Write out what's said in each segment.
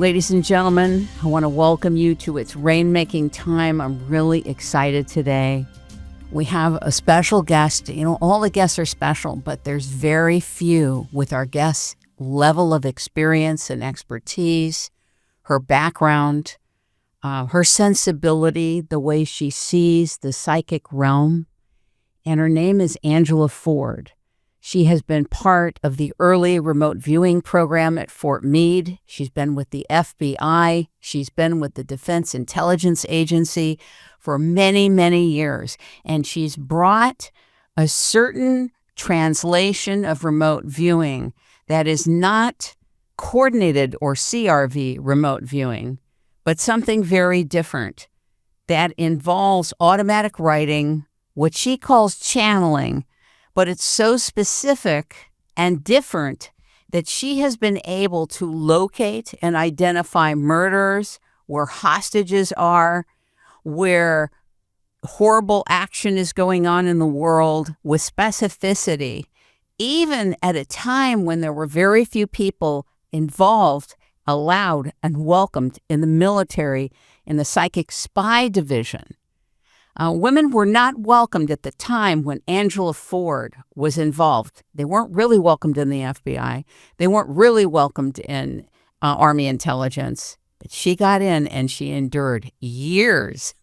Ladies and gentlemen, I want to welcome you to It's Rainmaking time. I'm really excited today. We have a special guest. You know, all the guests are special, but there's very few with our guests' level of experience and expertise, her background, her sensibility, the way she sees the psychic realm. And her name is Angela Ford. She has been part of the early remote viewing program at Fort Meade. She's been with the FBI. She's been with the Defense Intelligence Agency for many, many years. And she's brought a certain translation of remote viewing that is not coordinated or CRV remote viewing, but something very different that involves automatic writing, what she calls channeling, but it's so specific and different that she has been able to locate and identify murders, where hostages are, where horrible action is going on in the world with specificity, even at a time when there were very few people involved, allowed, and welcomed in the military in the psychic spy division. Women were not welcomed at the time when Angela Ford was involved. They weren't really welcomed in the FBI. They weren't really welcomed in Army intelligence. But she got in and she endured years,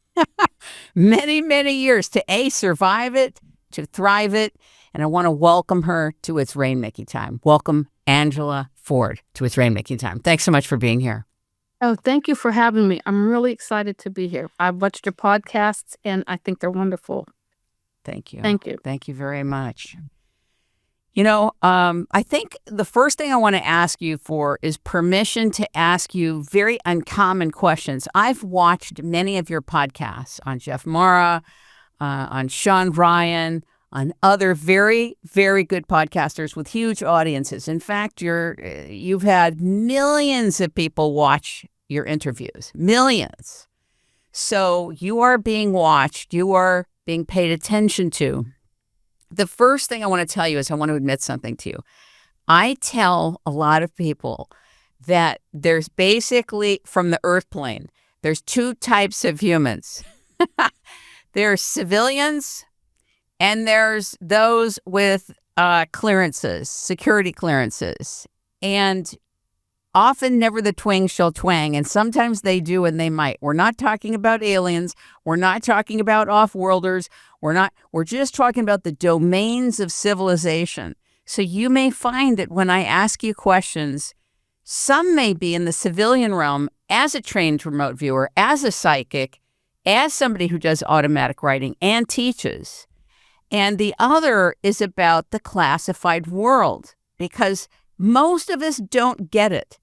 many, many years to survive it, to thrive it. And I want to welcome her to It's Rainmaking time. Welcome, Angela Ford, to It's Rainmaking time. Thanks so much for being here. Oh, thank you for having me. I'm really excited to be here. I've watched your podcasts, and I think they're wonderful. Thank you. Thank you. Thank you very much. You know, I think the first thing I want to ask you for is permission to ask you very uncommon questions. I've watched many of your podcasts on Jeff Mara, on Shaun Ryan, on other very, very good podcasters with huge audiences. In fact, you've had millions of people watch your interviews, millions. So you are being watched. You are being paid attention to. The first thing I want to tell you is I want to admit something to you. I tell a lot of people that there's basically, from the earth plane, there's two types of humans. There's civilians, and there's those with clearances, security clearances. And often never the twang shall twang. And sometimes they do and they might. We're not talking about aliens. We're not talking about off-worlders. We're just talking about the domains of civilization. So you may find that when I ask you questions, some may be in the civilian realm as a trained remote viewer, as a psychic, as somebody who does automatic writing and teaches. And the other is about the classified world, because most of us don't get it,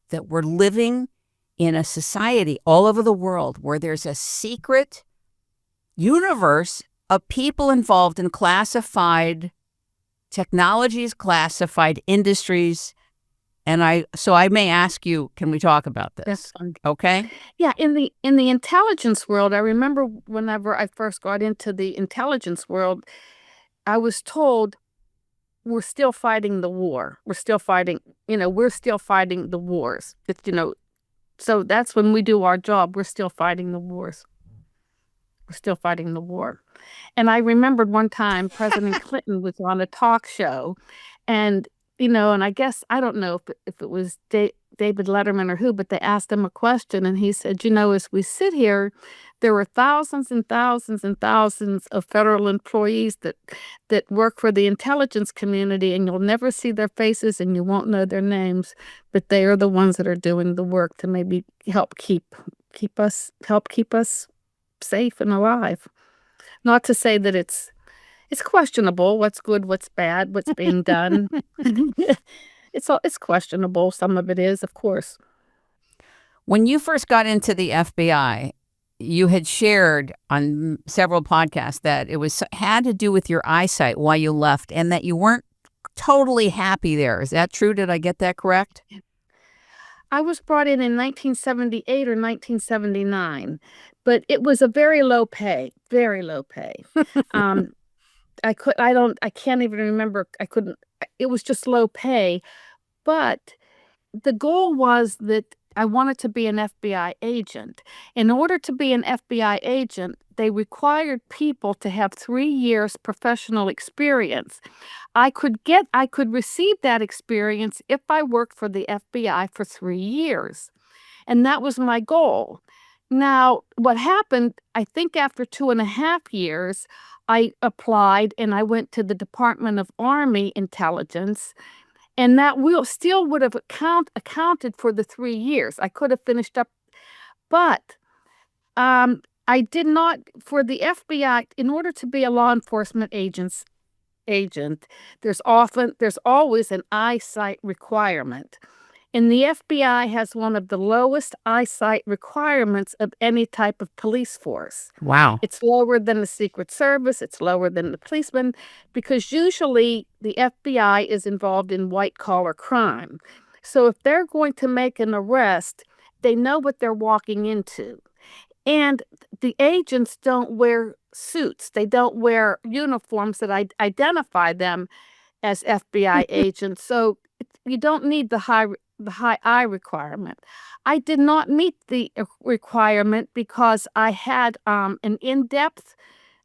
that we're living in a society all over the world where there's a secret universe of people involved in classified technologies, classified industries. And I may ask you, can we talk about this? Yes. Okay. Yeah, in the intelligence world, I remember whenever I first got into the intelligence world, I was told we're still fighting the war. We're still fighting the wars. So that's when we do our job. We're still fighting the wars. We're still fighting the war. And I remembered one time President Clinton was on a talk show, and and I guess, I don't know if it was David Letterman or who, but they asked him a question, and he said, as we sit here, there were thousands and thousands and thousands of federal employees that work for the intelligence community, and you'll never see their faces and you won't know their names, but they are the ones that are doing the work to maybe help keep us safe and alive. Not to say that it's questionable what's good, what's bad, what's being done. It's questionable. Some of it is, of course. When you first got into the FBI, you had shared on several podcasts that it had to do with your eyesight why you left, and that you weren't totally happy there. Is that true? Did I get that correct? I was brought in 1978 or 1979, but it was a very low pay. I can't even remember. It was just low pay, but the goal was that I wanted to be an FBI agent. In order to be an FBI agent, they required people to have 3 years professional experience. I could receive that experience if I worked for the FBI for 3 years. And that was my goal. Now, what happened, I think after 2.5 years, I applied and I went to the Department of Army Intelligence, and that still would have accounted for the 3 years. I could have finished up, but I did not, for the FBI, in order to be a law enforcement agent, there's always an eyesight requirement. And the FBI has one of the lowest eyesight requirements of any type of police force. Wow. It's lower than the Secret Service. It's lower than the policeman, because usually the FBI is involved in white-collar crime. So if they're going to make an arrest, they know what they're walking into. And the agents don't wear suits. They don't wear uniforms that identify them as FBI agents. So you don't need the high eye requirement. I did not meet the requirement because I had an in-depth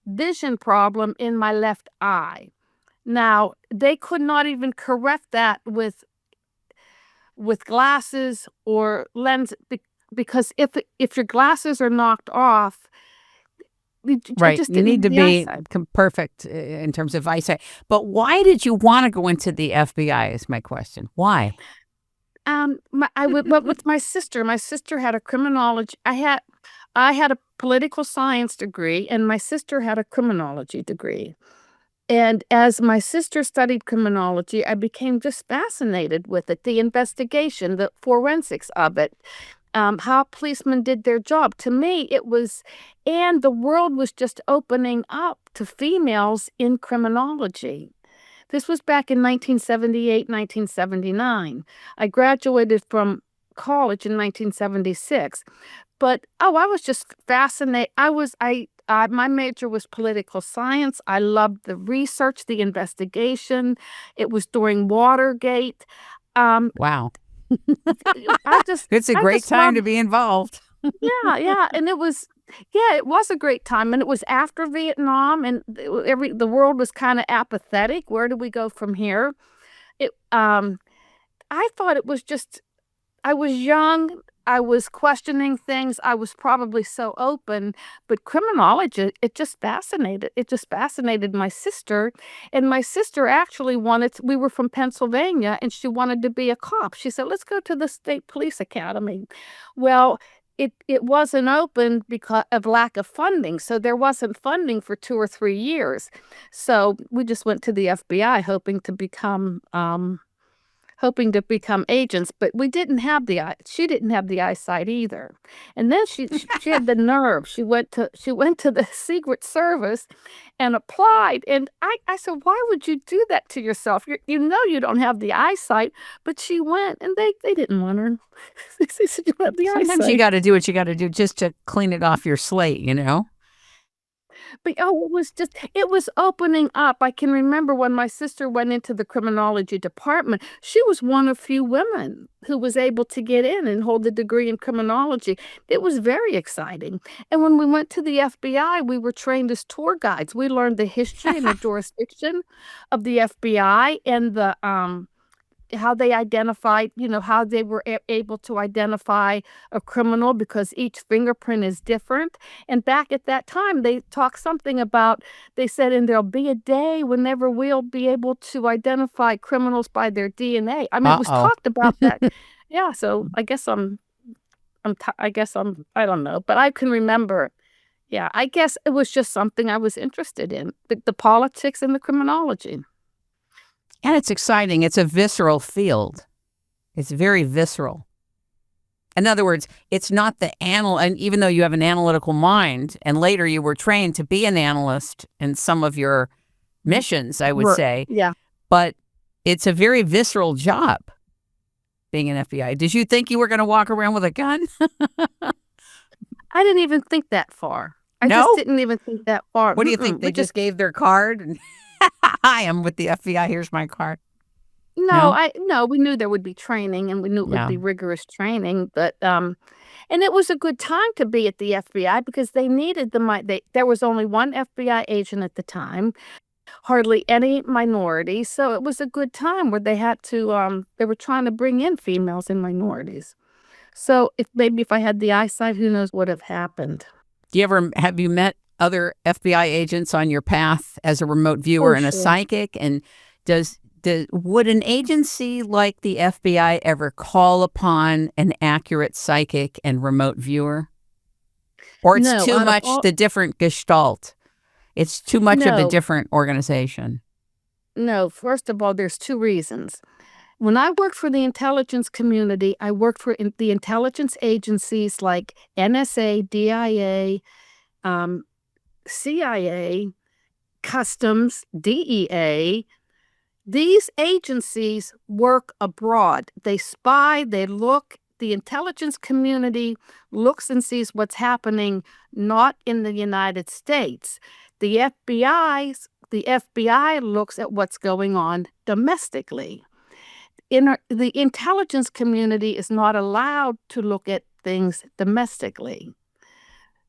vision problem in my left eye. Now, they could not even correct that with glasses or lens, because if your glasses are knocked off, Right. just You didn't need to have the be eyesight. perfect in terms of eyesight. But why did you want to go into the FBI is my question. Why? I went with my sister. My sister had a criminology. I had a political science degree, and my sister had a criminology degree. And as my sister studied criminology, I became just fascinated with it, the investigation, the forensics of it, how policemen did their job. To me, it was, and the world was just opening up to females in criminology. This was back in 1978, 1979. I graduated from college in 1976. But, I was just fascinated. My major was political science. I loved the research, the investigation. It was during Watergate. Um, Wow. I just It's a I great just time to loved, be involved. yeah, and it was, yeah, it was a great time, and it was after Vietnam, and the world was kind of apathetic. Where do we go from here? It I thought it was just, I was young. I was questioning things. I was probably so open, but criminology, it just fascinated my sister. And my sister actually we were from Pennsylvania, and she wanted to be a cop. She said, let's go to the State Police Academy. Well, it wasn't open because of lack of funding. So there wasn't funding for 2 or 3 years. So we just went to the FBI hoping to become agents, but she didn't have the eyesight either. And then she had the nerve. She went to the Secret Service and applied. And I said, why would you do that to yourself? You know you don't have the eyesight. But she went, and they didn't want her. They said, you don't have the Sometimes you eyesight. got to do what you got to do just to clean it off your slate, you know? But it was opening up. I can remember when my sister went into the criminology department, she was one of few women who was able to get in and hold a degree in criminology. It was very exciting. And when we went to the FBI, we were trained as tour guides. We learned the history and the jurisdiction of the FBI, and how they identified, how they were able to identify a criminal, because each fingerprint is different. And back at that time, they talked something about, they said, and there'll be a day whenever we'll be able to identify criminals by their DNA. I mean, it was Uh-oh. talked about that. Yeah, so I guess I don't know, but I can remember. Yeah, I guess it was just something I was interested in, the politics and the criminology. And it's exciting. It's a visceral field. It's very visceral. In other words, it's not and even though you have an analytical mind, and later you were trained to be an analyst in some of your missions, I would say. Yeah. But it's a very visceral job, being an FBI. Did you think you were going to walk around with a gun? I didn't even think that far. I No? just didn't even think that far. What do you think? They just gave their card and hi, I'm with the FBI. Here's my card. No, we knew there would be training, and we knew it would Yeah. be rigorous training, but, and it was a good time to be at the FBI because they needed there was only one FBI agent at the time, hardly any minorities, so it was a good time where they had to, they were trying to bring in females and minorities. So if I had the eyesight, who knows what have happened. Have you met other FBI agents on your path as a remote viewer Oh, and a sure. psychic? And would an agency like the FBI ever call upon an accurate psychic and remote viewer? Or it's No, too much the different gestalt? It's too much of a no, different organization. no, first of all, there's 2 reasons. When I worked for the intelligence community, I worked for the intelligence agencies like NSA, DIA, CIA, Customs, DEA. These agencies work abroad. They spy, they look. The intelligence community looks and sees what's happening not in the United States. The FBI looks at what's going on domestically. The intelligence community is not allowed to look at things domestically.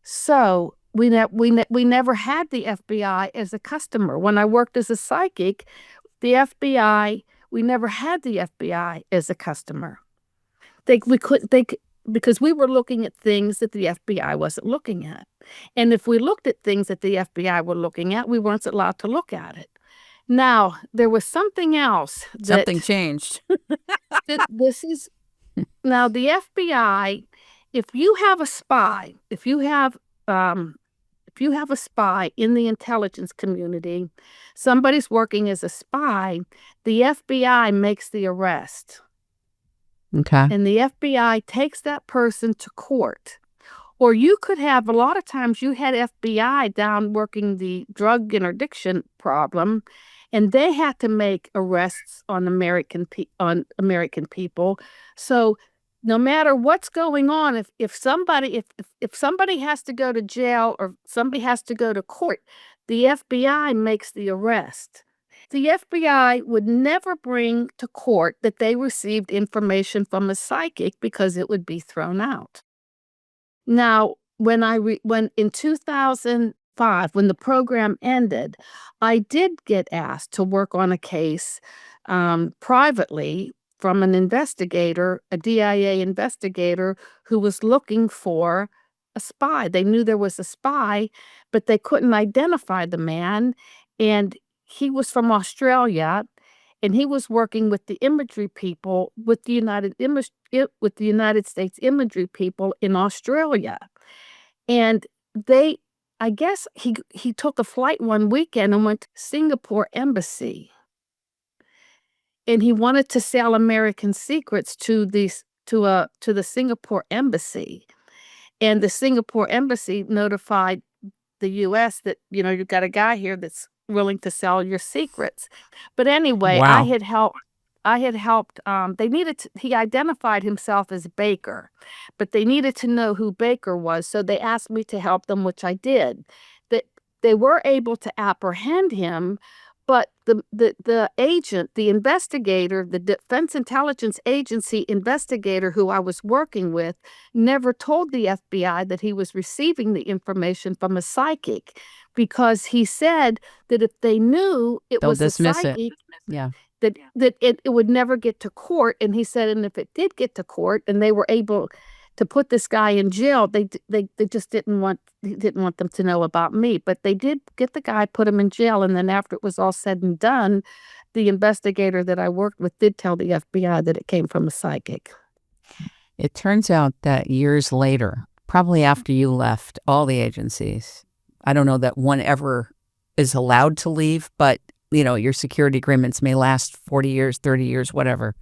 So we never had the FBI as a customer. When I worked as a psychic, we never had the FBI as a customer. Because we were looking at things that the FBI wasn't looking at. And if we looked at things that the FBI were looking at, we weren't allowed to look at it. Now, there was something else Something changed. this is now the FBI. If you have a spy, if you have a spy in the intelligence community, somebody's working as a spy, the FBI makes the arrest. Okay. And the FBI takes that person to court. Or you could have, a lot of times you had FBI down working the drug interdiction problem, and they had to make arrests on American people. So no matter what's going on, if somebody has to go to jail or somebody has to go to court, the FBI makes the arrest. The FBI would never bring to court that they received information from a psychic because it would be thrown out. Now, when in 2005, when the program ended, I did get asked to work on a case privately from an investigator, a DIA investigator, who was looking for a spy. They knew there was a spy, but they couldn't identify the man. And he was from Australia, and he was working with the imagery people, with the United States imagery people in Australia. And I guess he took a flight one weekend and went to Singapore embassy. And he wanted to sell American secrets to the Singapore embassy. And the Singapore embassy notified the US that, you've got a guy here that's willing to sell your secrets. But anyway, Wow. I had helped, he identified himself as Baker, but they needed to know who Baker was, so they asked me to help them, which I did. They were able to apprehend him, but the agent, the investigator, the Defense Intelligence Agency investigator who I was working with never told the FBI that he was receiving the information from a psychic, because he said that if they knew it They'll was a dismiss it. psychic, Yeah. that it would never get to court. And he said, and if it did get to court and they were able to put this guy in jail, they just didn't want them to know about me. But they did get the guy, put him in jail, and then after it was all said and done, the investigator that I worked with did tell the FBI that it came from a psychic. It turns out that years later, probably after you left all the agencies, I don't know that one ever is allowed to leave, but your security agreements may last 40 years, 30 years, whatever.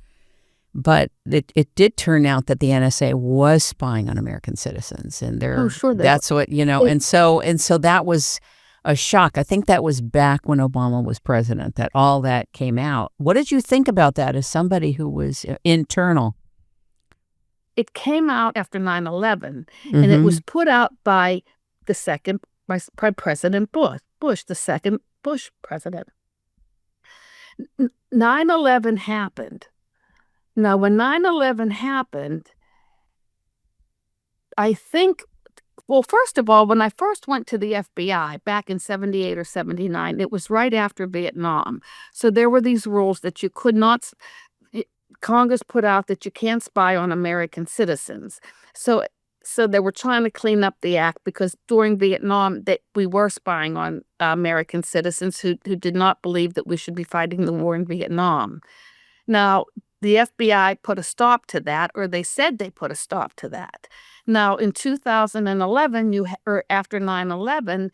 But it did turn out that the NSA was spying on American citizens, and that's what, and so that was a shock. I think that was back when Obama was president, that all that came out. What did you think about that as somebody who was internal? It came out after 9/11, and it was put out by President Bush, the second Bush president. 9/11 happened. Now, when 9/11 happened, I think, well, first of all, when I first went to the FBI back in 78 or 79, it was right after Vietnam. So there were these rules that you could not, Congress put out that you can't spy on American citizens. So they were trying to clean up the act because during Vietnam that we were spying on American citizens who did not believe that we should be fighting the war in Vietnam. Now, the FBI put a stop to that, or they said they put a stop to that. Now, in 2011, or after 9/11,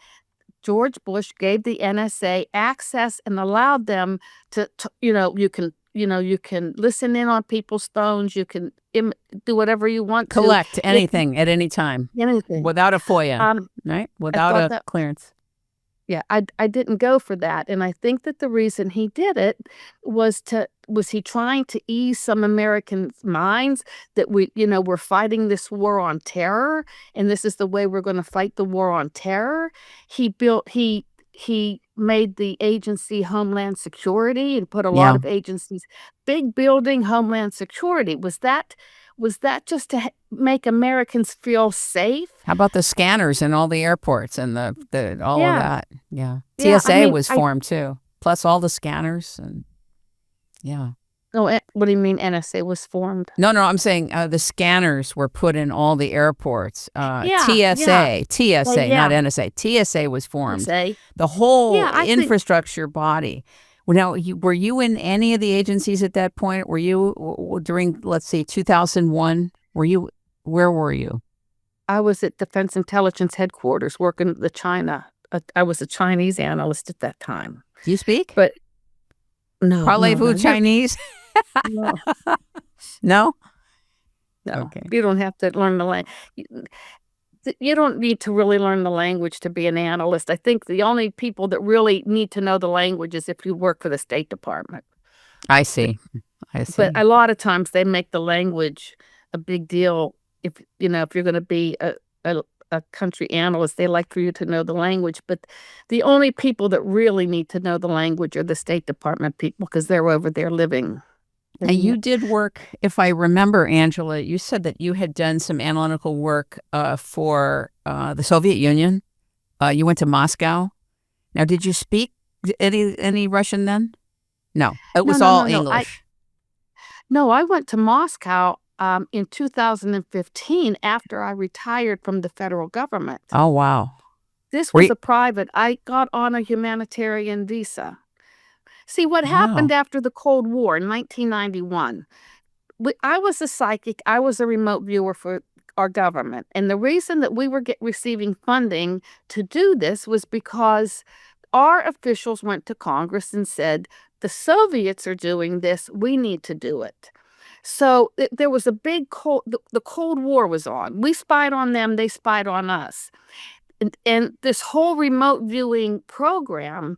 George Bush gave the NSA access and allowed them to you can listen in on people's phones. You can do whatever you want to. Collect anything at any time. Anything. Without a FOIA, right? Without a clearance. Yeah, I didn't go for that, and I think that the reason he did it was he trying to ease some Americans' minds that we're fighting this war on terror, and this is the way we're going to fight the war on terror. He made the agency Homeland Security and put a lot of agencies, big building Homeland Security. Was that just to make Americans feel safe? How about the scanners in all the airports and all of that? Yeah. Yeah, TSA was formed too, plus all the scanners and Oh, what do you mean NSA was formed? No, I'm saying the scanners were put in all the airports. TSA, not NSA. TSA was formed. TSA. The whole infrastructure body. Now, were you in any of the agencies at that point? Were you during, let's see, 2001? Where were you? I was at Defense Intelligence Headquarters working the China. I was a Chinese analyst at that time. Do you speak? But no. Parlez-vous Chinese? No. No? No. Okay. You don't have to learn the language. You don't need to really learn the language to be an analyst. I think the only people that really need to know the language is if you work for the State Department. I see. But a lot of times they make the language a big deal. If you're going to be a country analyst, they like for you to know the language. But the only people that really need to know the language are the State Department people because they're over there living. And you did work, if I remember, Angela, you said that you had done some analytical work for the Soviet Union. You went to Moscow. Now, did you speak any Russian then? No, it was all English. I went to Moscow in 2015 after I retired from the federal government. Oh, wow. This was a private. I got on a humanitarian visa. See, what happened after the Cold War in 1991, I was a psychic. I was a remote viewer for our government. And the reason that we were receiving funding to do this was because our officials went to Congress and said, the Soviets are doing this. We need to do it. So there was a big the Cold War was on. We spied on them. They spied on us. And this whole remote viewing program,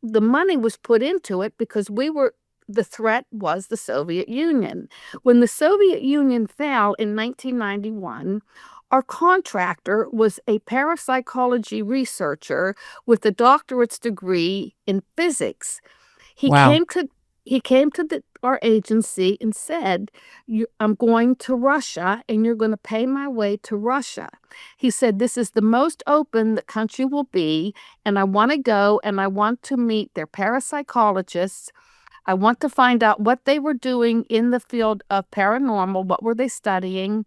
the money was put into it because the threat was the Soviet Union. When the Soviet Union fell in 1991, our contractor was a parapsychology researcher with a doctorate's degree in physics. He came to our agency and said, I'm going to Russia and you're going to pay my way to Russia. He said, this is the most open the country will be, and I want to go and I want to meet their parapsychologists. I want to find out what they were doing in the field of paranormal, what were they studying,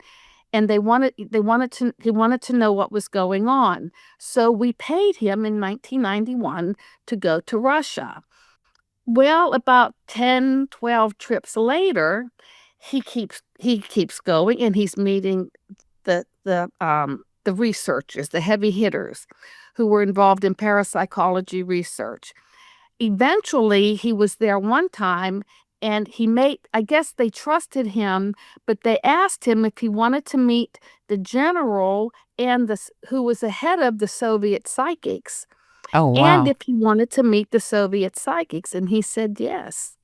and he wanted to know what was going on. So we paid him in 1991 to go to Russia. Well, about 10, 12 trips later, he keeps going and he's meeting the researchers, the heavy hitters who were involved in parapsychology research. Eventually, he was there one time and I guess they trusted him, but they asked him if he wanted to meet the general and who was the head of the Soviet psychics. Oh, wow. And if he wanted to meet the Soviet psychics, and he said yes.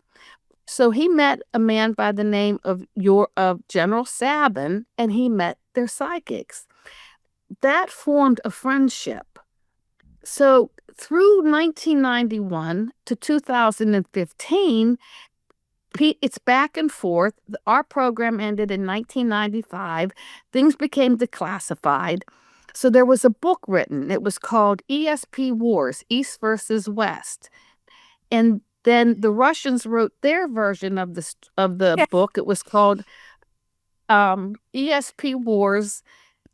So he met a man by the name of General Sabin, and he met their psychics. That formed a friendship. So through 1991 to 2015, it's back and forth. Our program ended in 1995. Things became declassified. So there was a book written. It was called ESP Wars, East versus West. And then the Russians wrote their version of the book. It was called ESP Wars,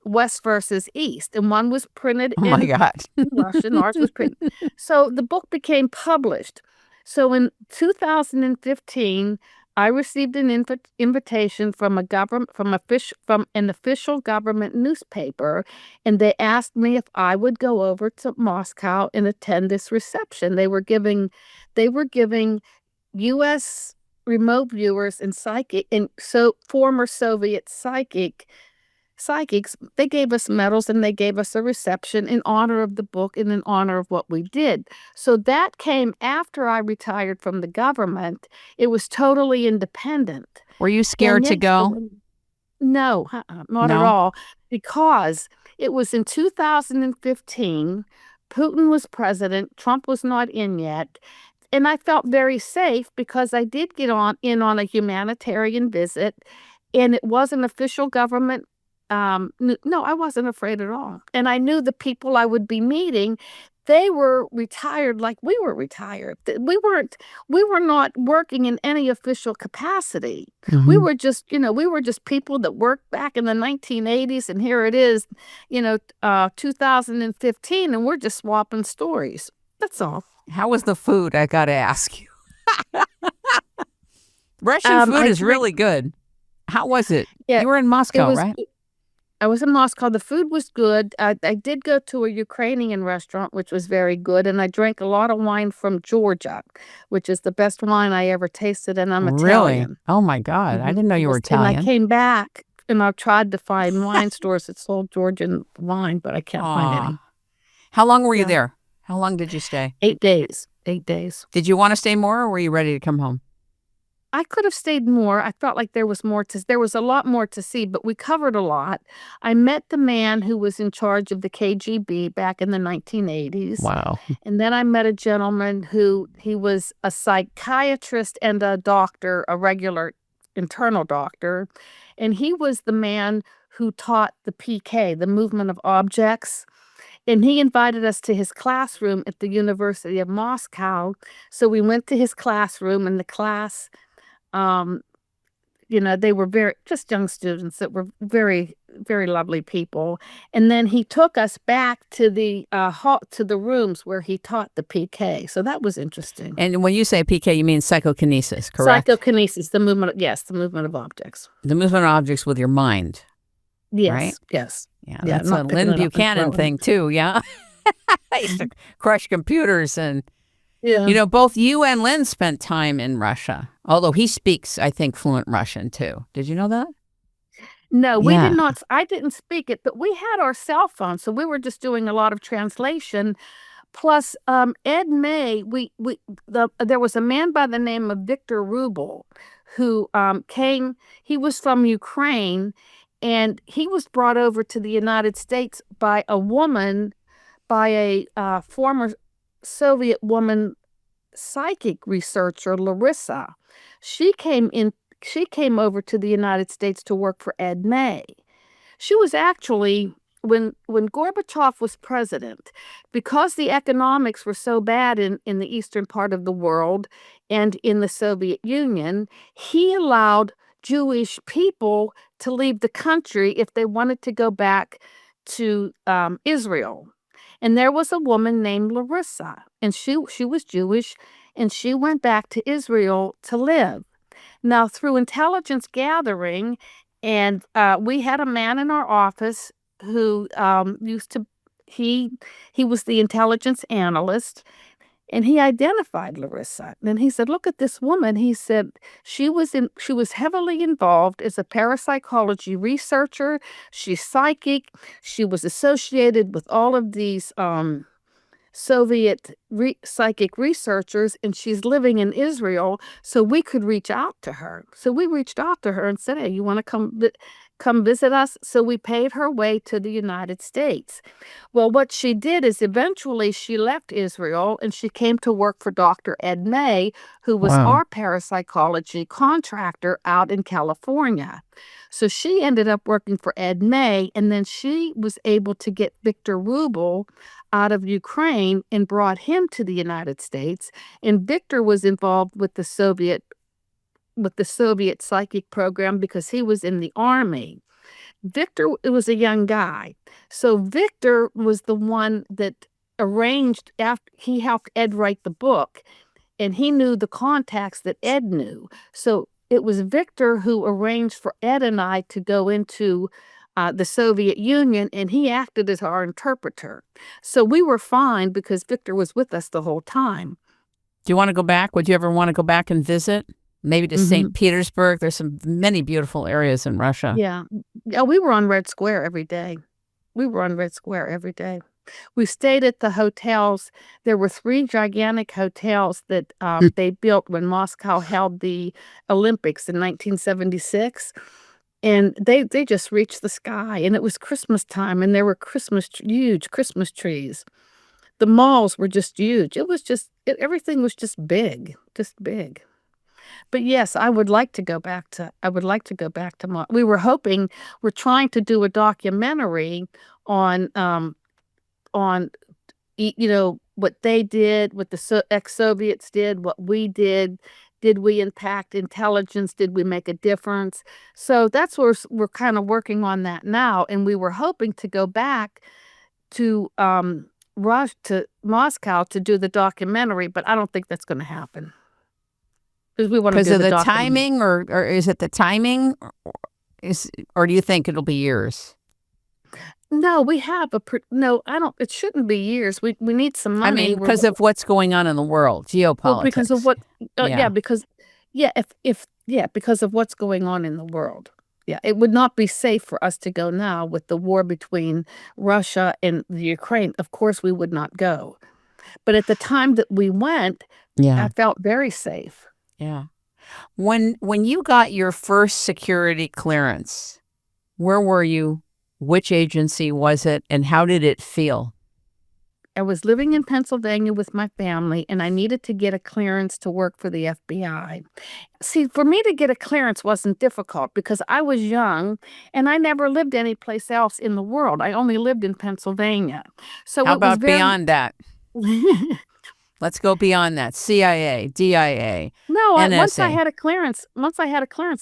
West versus East, and one was printed Oh my God. in Russian. Ours was printed. So the book became published. So in 2015, I received an invitation from an official government newspaper, and they asked me if I would go over to Moscow and attend this reception. They were giving U.S. remote viewers and former Soviet psychics, they gave us medals and they gave us a reception in honor of the book and in honor of what we did. So that came after I retired from the government. It was totally independent. Were you scared to go? No, not at all, because it was in 2015. Putin was president. Trump was not in yet. And I felt very safe because I did get in on a humanitarian visit, and it was an official government. No, I wasn't afraid at all. And I knew the people I would be meeting, they were retired like we were retired. We were not working in any official capacity. Mm-hmm. We were just people that worked back in the 1980s, and here it is, 2015, and we're just swapping stories. That's all. How was the food? I got to ask you. Russian food is really good. How was it? Yeah, you were in Moscow, right? I was in Moscow. The food was good. I did go to a Ukrainian restaurant, which was very good, and I drank a lot of wine from Georgia, which is the best wine I ever tasted, and I'm Italian. Really? Oh, my God. I didn't know you were Italian. And I came back, and I tried to find wine stores that sold Georgian wine, but I can't find any. How long were you there? How long did you stay? 8 days. 8 days. Did you want to stay more, or were you ready to come home? I could have stayed more. I felt like there was a lot more to see, but we covered a lot. I met the man who was in charge of the KGB back in the 1980s. Wow. And then I met a gentleman he was a psychiatrist and a doctor, a regular internal doctor. And he was the man who taught the PK, the movement of objects. And he invited us to his classroom at the University of Moscow. So we went to his classroom, and the class, they were just young students that were very, very lovely people. And then he took us back to the rooms where he taught the PK. So that was interesting. And when you say PK, you mean psychokinesis, correct? Psychokinesis, the movement of objects. The movement of objects with your mind. Yes. Right? Yes. Yeah, that's a Lynn Buchanan thing too, yeah? I used to crush computers and, both you and Lynn spent time in Russia, although he speaks, I think, fluent Russian too. Did you know that? No, we did not. I didn't speak it, but we had our cell phones, so we were just doing a lot of translation. Plus, Ed May, there was a man by the name of Victor Rubel who came. He was from Ukraine. And he was brought over to the United States by a former Soviet woman psychic researcher, Larissa. She came over to the United States to work for Ed May. She was actually, when Gorbachev was president, because the economics were so bad in the eastern part of the world and in the Soviet Union, he allowed Jewish people to leave the country if they wanted to go back to Israel. And there was a woman named Larissa, and she was Jewish, and she went back to Israel to live. Now, through intelligence gathering, and we had a man in our office who he was the intelligence analyst. And he identified Larissa. And he said, look at this woman. He said she was heavily involved as a parapsychology researcher. She's psychic. She was associated with all of these Soviet psychic researchers, and she's living in Israel, so we could reach out to her. So we reached out to her and said, hey, you want to come visit us? So we paid her way to the United States. Well, what she did is eventually she left Israel and she came to work for Dr. Ed May, who was Wow. our parapsychology contractor out in California. So she ended up working for Ed May, and then she was able to get Victor Rubel out of Ukraine and brought him to the United States. And Victor was involved with the Soviet psychic program because he was in the army. Victor was a young guy. So Victor was the one that arranged, after he helped Ed write the book, and he knew the contacts that Ed knew. So it was Victor who arranged for Ed and I to go into the Soviet Union, and he acted as our interpreter. So we were fine because Victor was with us the whole time. Do you want to go back? Would you ever want to go back and visit? Maybe to St. Petersburg? There's many beautiful areas in Russia. Yeah. We were on Red Square every day. We stayed at the hotels. There were 3 gigantic hotels that they built when Moscow held the Olympics in 1976. And they just reached the sky. And it was Christmas time, and there were huge Christmas trees. The malls were just huge. Everything was just big. But yes, I would like to go back to we're trying to do a documentary on what they did, what the ex-Soviets did, what we did. Did we impact intelligence? Did we make a difference? So that's where we're kind of working on that now. And we were hoping to go back to Moscow to do the documentary, but I don't think that's going to happen. Because we want to do Because of the timing, or is it the timing, or do you think it'll be years? No, we have no. I don't. It shouldn't be years. We need some money. I mean, because of what's going on in the world, geopolitics. Well, because of what? Because of what's going on in the world. Yeah, it would not be safe for us to go now with the war between Russia and the Ukraine. Of course, we would not go. But at the time that we went, I felt very safe. Yeah. When you got your first security clearance, where were you? Which agency was it, and how did it feel? I was living in Pennsylvania with my family, and I needed to get a clearance to work for the FBI. See, for me to get a clearance wasn't difficult because I was young, and I never lived anyplace else in the world. I only lived in Pennsylvania. So how about beyond that? Let's go beyond that. CIA, DIA, No, NSA. Once I had a clearance,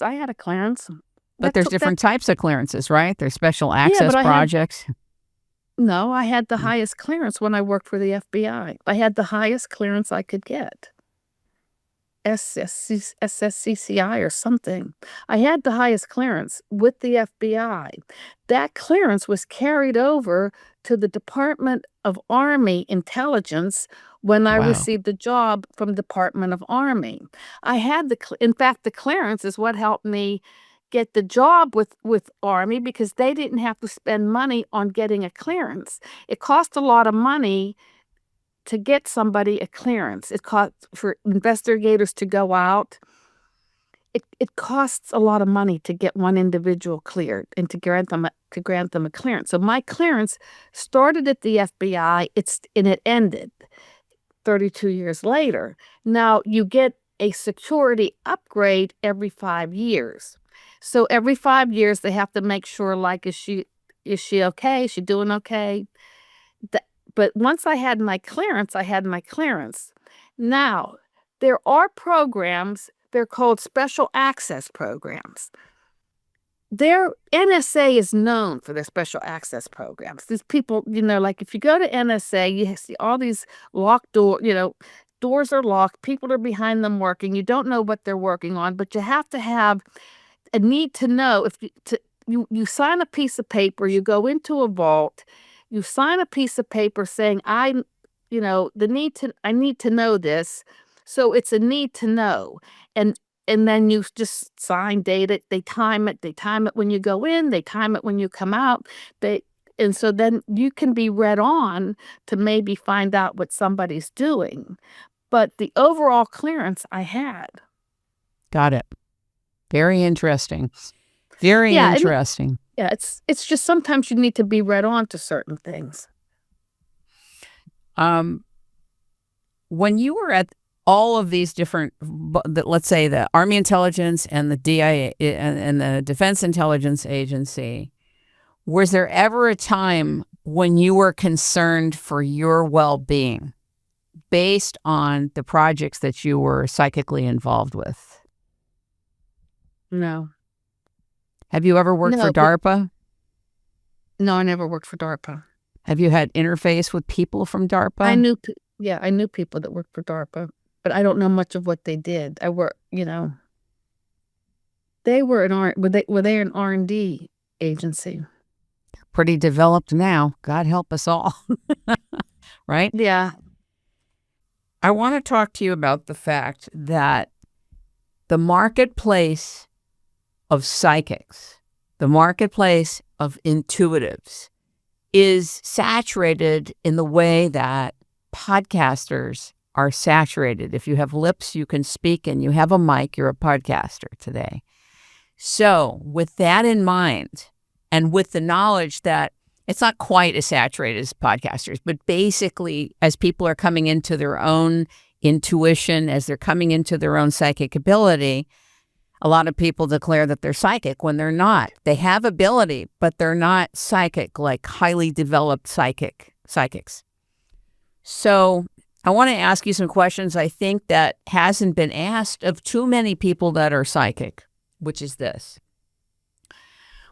I had a clearance. But there's different types of clearances, right? There's special access projects. No, I had the highest clearance when I worked for the FBI. I had the highest clearance I could get. SSCCI or something. I had the highest clearance with the FBI. That clearance was carried over to the Department of Army Intelligence when I received the job from Department of Army. I had in fact, the clearance is what helped me get the job with Army because they didn't have to spend money on getting a clearance. It cost a lot of money to get somebody a clearance. It cost for investigators to go out. It costs a lot of money to get one individual cleared and to grant them a clearance. So my clearance started at the FBI. And it ended 32 years later. Now you get a security upgrade every 5 years. So every 5 years they have to make sure, like, is she okay? Is she doing okay? But once I had my clearance, I had my clearance. Now, there are programs, they're called special access programs. Their NSA is known for their special access programs. These people, like if you go to NSA, you see all these locked doors, doors are locked, people are behind them working. You don't know what they're working on, but you have to have a need to know. If you sign a piece of paper, you go into a vault, you sign a piece of paper saying, I need to know this. So it's a need to know. And then you just sign, date it, they time it when you go in, they time it when you come out. And so then you can be read on to maybe find out what somebody's doing. But the overall clearance I had. Got it. Very interesting. Very interesting. It's just sometimes you need to be read on to certain things. When you were at all of these different, let's say the Army Intelligence and the DIA and the Defense Intelligence Agency, was there ever a time when you were concerned for your well-being based on the projects that you were psychically involved with? No. Have you ever worked for DARPA? No, I never worked for DARPA. Have you had interface with people from DARPA? I knew people that worked for DARPA, but I don't know much of what they did. They were an R&D agency. Pretty developed now. God help us all. Right? Yeah. I want to talk to you about the fact that the marketplace of psychics, the marketplace of intuitives, is saturated in the way that podcasters are saturated. If you have lips, you can speak, and you have a mic, you're a podcaster today. So with that in mind, and with the knowledge that it's not quite as saturated as podcasters, but basically as people are coming into their own intuition, as they're coming into their own psychic ability, a lot of people declare that they're psychic when they're not. They have ability, but they're not psychic, like highly developed psychics. So I want to ask you some questions I think that hasn't been asked of too many people that are psychic, which is this.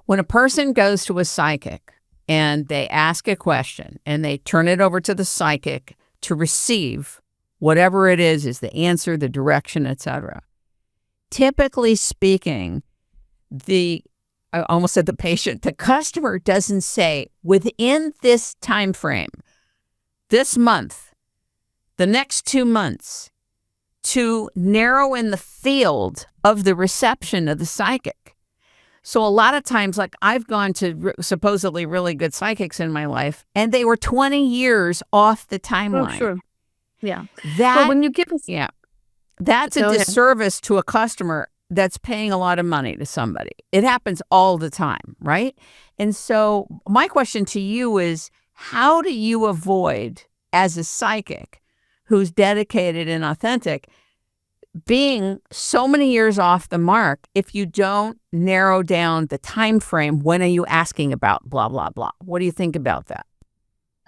When a person goes to a psychic and they ask a question and they turn it over to the psychic to receive whatever it is the answer, the direction, etc. Typically speaking, I almost said the patient, the customer doesn't say, within this time frame, this month, the next 2 months, to narrow in the field of the reception of the psychic. So a lot of times, like I've gone to supposedly really good psychics in my life, and they were 20 years off the timeline. Oh, sure. Yeah. When you give us, that's a disservice to a customer that's paying a lot of money to somebody. It happens all the time, right? And so my question to you is, how do you avoid, as a psychic who's dedicated and authentic, being so many years off the mark if you don't narrow down the time frame? When are you asking about blah, blah, blah? What do you think about that?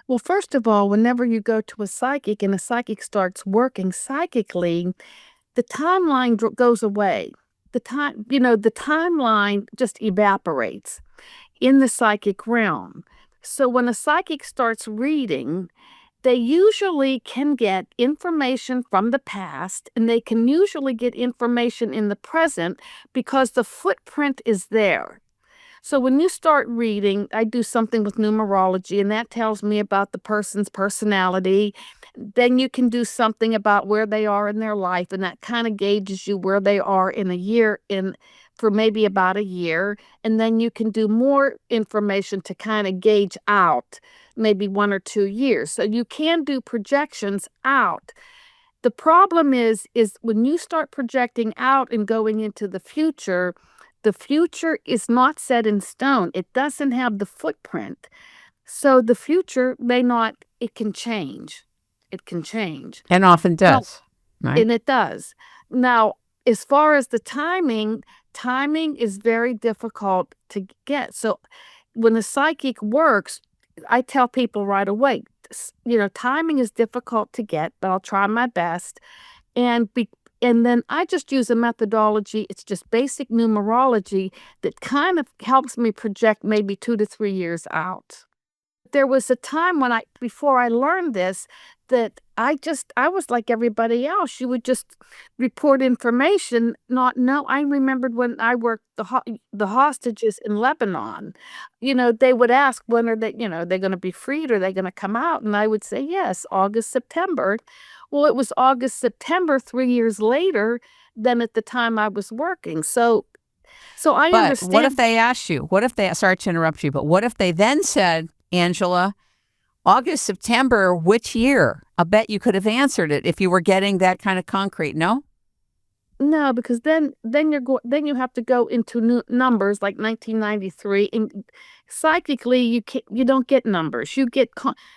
Well, first of all, whenever you go to a psychic and a psychic starts working psychically, the timeline goes away. The timeline just evaporates in the psychic realm. So when a psychic starts reading, they usually can get information from the past, and they can usually get information in the present because the footprint is there. So when you start reading, I do something with numerology, and that tells me about the person's personality. Then you can do something about where they are in their life, and that kind of gauges you where they are in a year, for maybe about a year. And then you can do more information to kind of gauge out maybe 1 or 2 years. So you can do projections out. The problem is when you start projecting out and going into the future is not set in stone. It doesn't have the footprint. So the future it can change. It can change. And often does. Right? And it does. Now, as far as the timing is very difficult to get. So when a psychic works, I tell people right away, timing is difficult to get, but I'll try my best. And then I just use a methodology. It's just basic numerology that kind of helps me project maybe 2 to 3 years out. There was a time before I learned this, that I was like everybody else. You would just report information, not know. I remembered when I worked the hostages in Lebanon. They would ask, when are they, they're going to be freed, or are they going to come out? And I would say, yes, August, September. Well, it was August, September, 3 years later than at the time I was working. So I understand. What if they asked you, sorry to interrupt you, but what if they then said, Angela. August, September, which year? I bet you could have answered it if you were getting that kind of concrete, no? No, because then you have to go into numbers like 1993, and psychically you don't get numbers. You get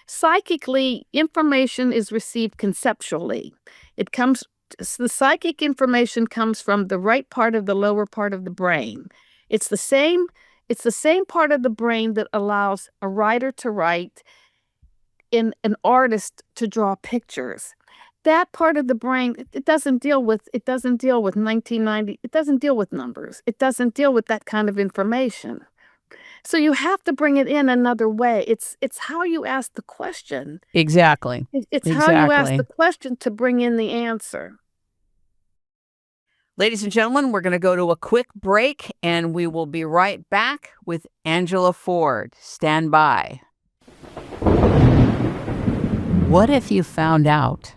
psychically, information is received conceptually. It comes The psychic information comes from the right part of the lower part of the brain. It's the same part of the brain that allows a writer to write and an artist to draw pictures. That part of the brain, it doesn't deal with 1990, it doesn't deal with numbers. It doesn't deal with that kind of information. So you have to bring it in another way. It's how you ask the question. Exactly. It's how you ask the question to bring in the answer. Ladies and gentlemen, we're going to go to a quick break, and we will be right back with Angela Ford. Stand by. What if you found out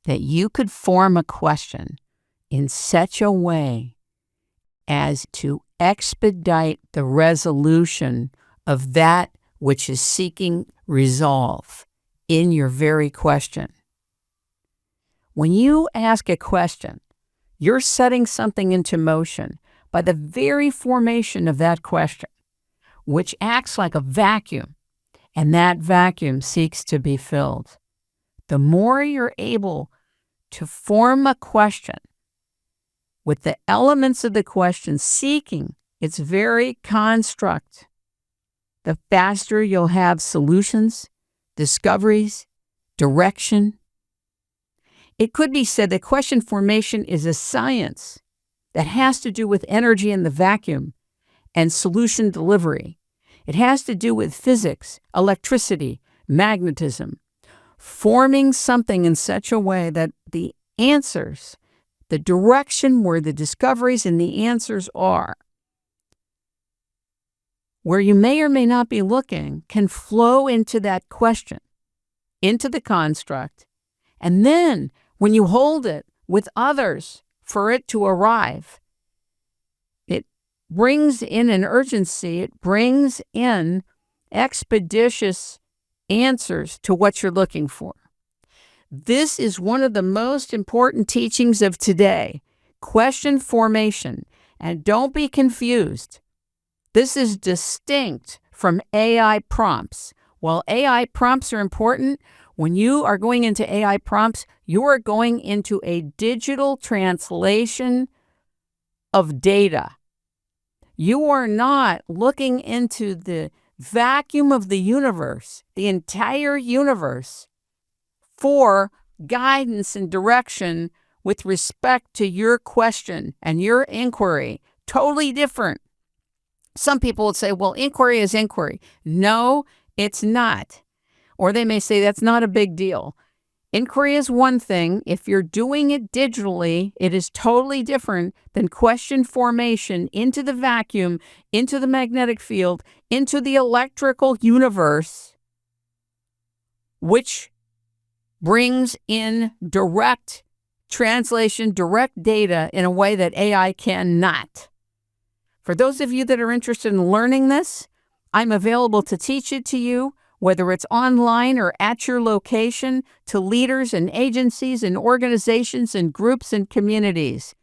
that you could form a question in such a way as to expedite the resolution of that which is seeking resolve in your very question? When you ask a question, you're setting something into motion by the very formation of that question, which acts like a vacuum, and that vacuum seeks to be filled. The more you're able to form a question with the elements of the question seeking its very construct, the faster you'll have solutions, discoveries, direction. It could be said that question formation is a science that has to do with energy in the vacuum and solution delivery. It has to do with physics, electricity, magnetism, forming something in such a way that the answers, the direction where the discoveries and the answers are, where you may or may not be looking, can flow into that question, into the construct, and then when you hold it with others for it to arrive, it brings in an urgency, it brings in expeditious answers to what you're looking for. This is one of the most important teachings of today, question formation. And don't be confused. This is distinct from AI prompts. While AI prompts are important, when you are going into AI prompts, you are going into a digital translation of data. You are not looking into the vacuum of the universe, the entire universe, for guidance and direction with respect to your question and your inquiry. Totally different. Some people would say, well, inquiry is inquiry. No, it's not. Or they may say that's not a big deal. Inquiry is one thing. If you're doing it digitally, it is totally different than question formation into the vacuum, into the magnetic field, into the electrical universe, which brings in direct translation, direct data in a way that AI cannot. For those of you that are interested in learning this, I'm available to teach it to you, whether it's online or at your location, to leaders and agencies and organizations and groups and communities.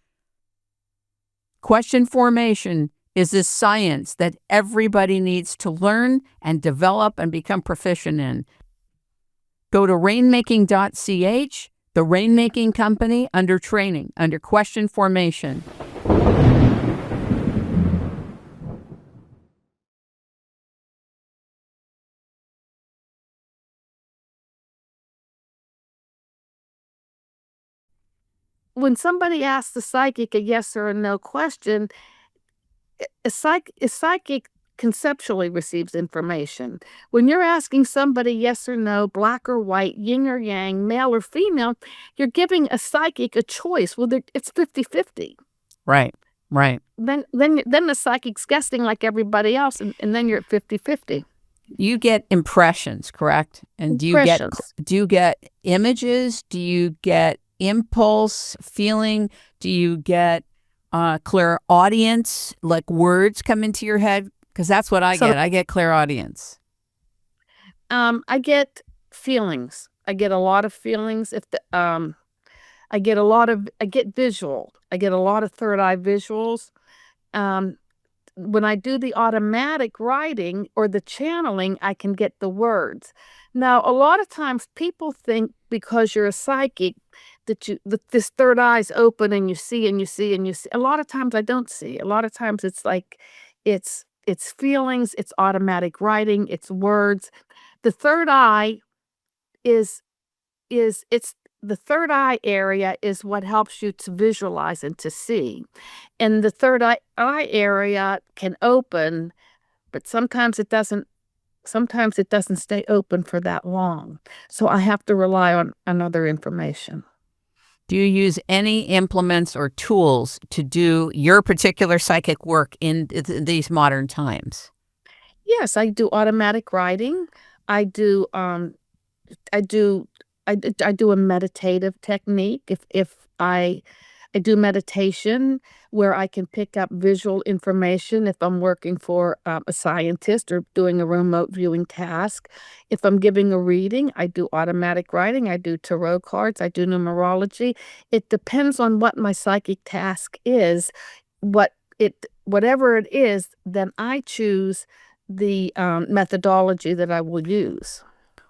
Question formation is this science that everybody needs to learn and develop and become proficient in. Go to rainmaking.ch, the Rainmaking Company, under training, under question formation. When somebody asks the psychic a yes or a no question, a psychic conceptually receives information. When you're asking somebody yes or no, black or white, yin or yang, male or female, you're giving a psychic a choice. Well, it's 50-50. Right. Then the psychic's guessing like everybody else, and then you're at 50-50. You get impressions, correct? And do you get images? Do you get impulse, feeling? Do you get clairaudience, like words come into your head? Because that's what I get. I get clairaudience. I get feelings. I get a lot of feelings. I get visual. I get a lot of third eye visuals. Um, when I do the automatic writing or the channeling, I can get the words. Now, a lot of times people think because you're a psychic that this third eye's open and you see and you see and you see. A lot of times I don't see. A lot of times it's like it's feelings, it's automatic writing, it's words. The third eye is it's the third eye area is what helps you to visualize and to see. And the eye area can open, but sometimes it doesn't stay open for that long. So I have to rely on other information. Do you use any implements or tools to do your particular psychic work in these modern times? Yes, I do automatic writing. I do I do I do a meditative technique. If I do meditation where I can pick up visual information if I'm working for a scientist or doing a remote viewing task. If I'm giving a reading, I do automatic writing. I do tarot cards. I do numerology. It depends on what my psychic task is. Whatever it is, then I choose the methodology that I will use.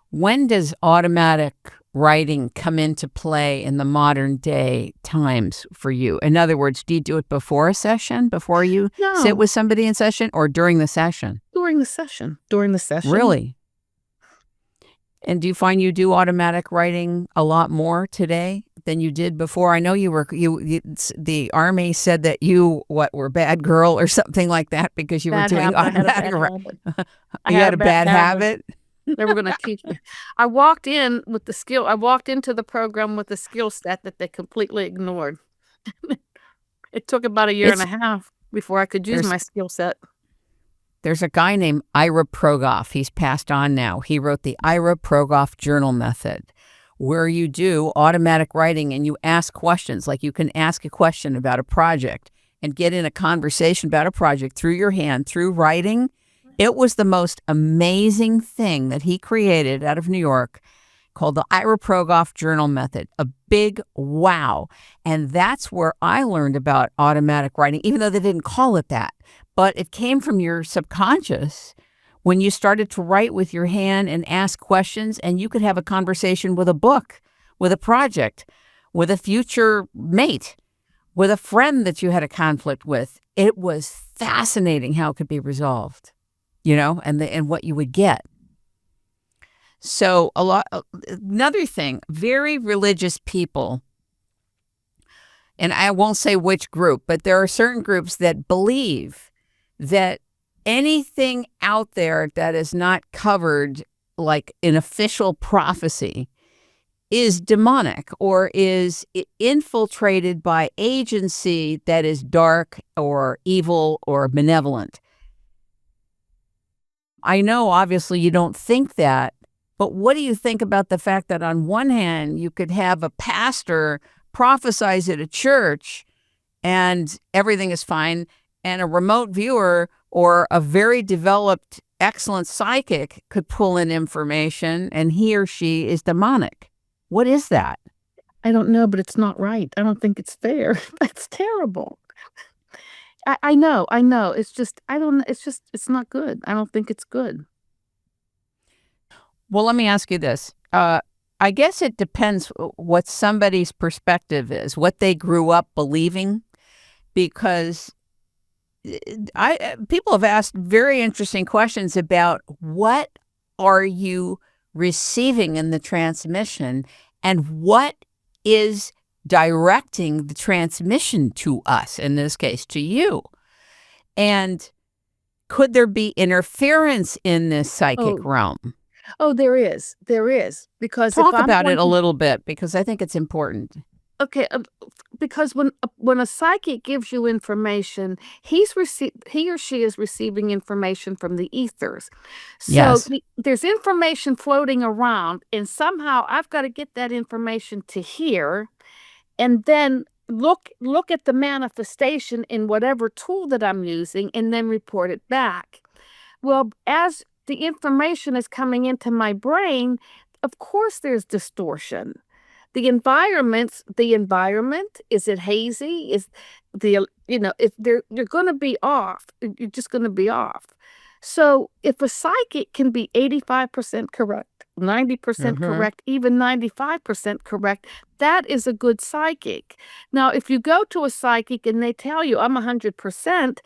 When does automatic writing come into play in the modern day times for you? In other words, do you do it before a session, before you sit No, with somebody in session, or during the session? during the session. During the session. Really? And do you find you do automatic writing a lot more today than you did before? I know the Army said that you were bad girl or something like that because you were Bad doing habit. I had a automatic bad writing. habit. You had a bad habit? They were gonna teach me. I walked into the program with a skill set that they completely ignored. It took about a year and a half before I could use There's my skill set. There's a guy named Ira Progoff. He's passed on now. He wrote the Ira Progoff Journal Method, where you do automatic writing and you ask questions. Like you can ask a question about a project and get in a conversation about a project through your hand, through writing. It was the most amazing thing that he created out of New York called the Ira Progoff Journal Method. A big wow. And that's where I learned about automatic writing, even though they didn't call it that. But it came from your subconscious when you started to write with your hand and ask questions, and you could have a conversation with a book, with a project, with a future mate, with a friend that you had a conflict with. It was fascinating how it could be resolved, and what you would get. So another thing, very religious people, and I won't say which group, but there are certain groups that believe that anything out there that is not covered like in official prophecy is demonic or is infiltrated by agency that is dark or evil or malevolent. I know obviously you don't think that, but what do you think about the fact that on one hand you could have a pastor prophesize at a church and everything is fine, and a remote viewer or a very developed, excellent psychic could pull in information and he or she is demonic? What is that? I don't know, but it's not right. I don't think it's fair. That's terrible. I know. It's just it's not good. I don't think it's good. Well, let me ask you this. I guess it depends what somebody's perspective is, what they grew up believing, because people have asked very interesting questions about what are you receiving in the transmission and what is directing the transmission to us, in this case, to you. And could there be interference in this psychic realm? Oh, there is. There is. Because Talk about it a little bit, because I think it's important. Okay, because when a psychic gives you information, he or she is receiving information from the ethers. So Yes. there's information floating around, and somehow I've got to get that information to here, and then look at the manifestation in whatever tool that I'm using, and then report it back. Well, as the information is coming into my brain, of course there's distortion. The environment, is it hazy? Is if you're going to be off, you're just going to be off. So if a psychic can be 85% correct, 90% correct, even 95% correct, that is a good psychic. Now, if you go to a psychic and they tell you I'm 100%,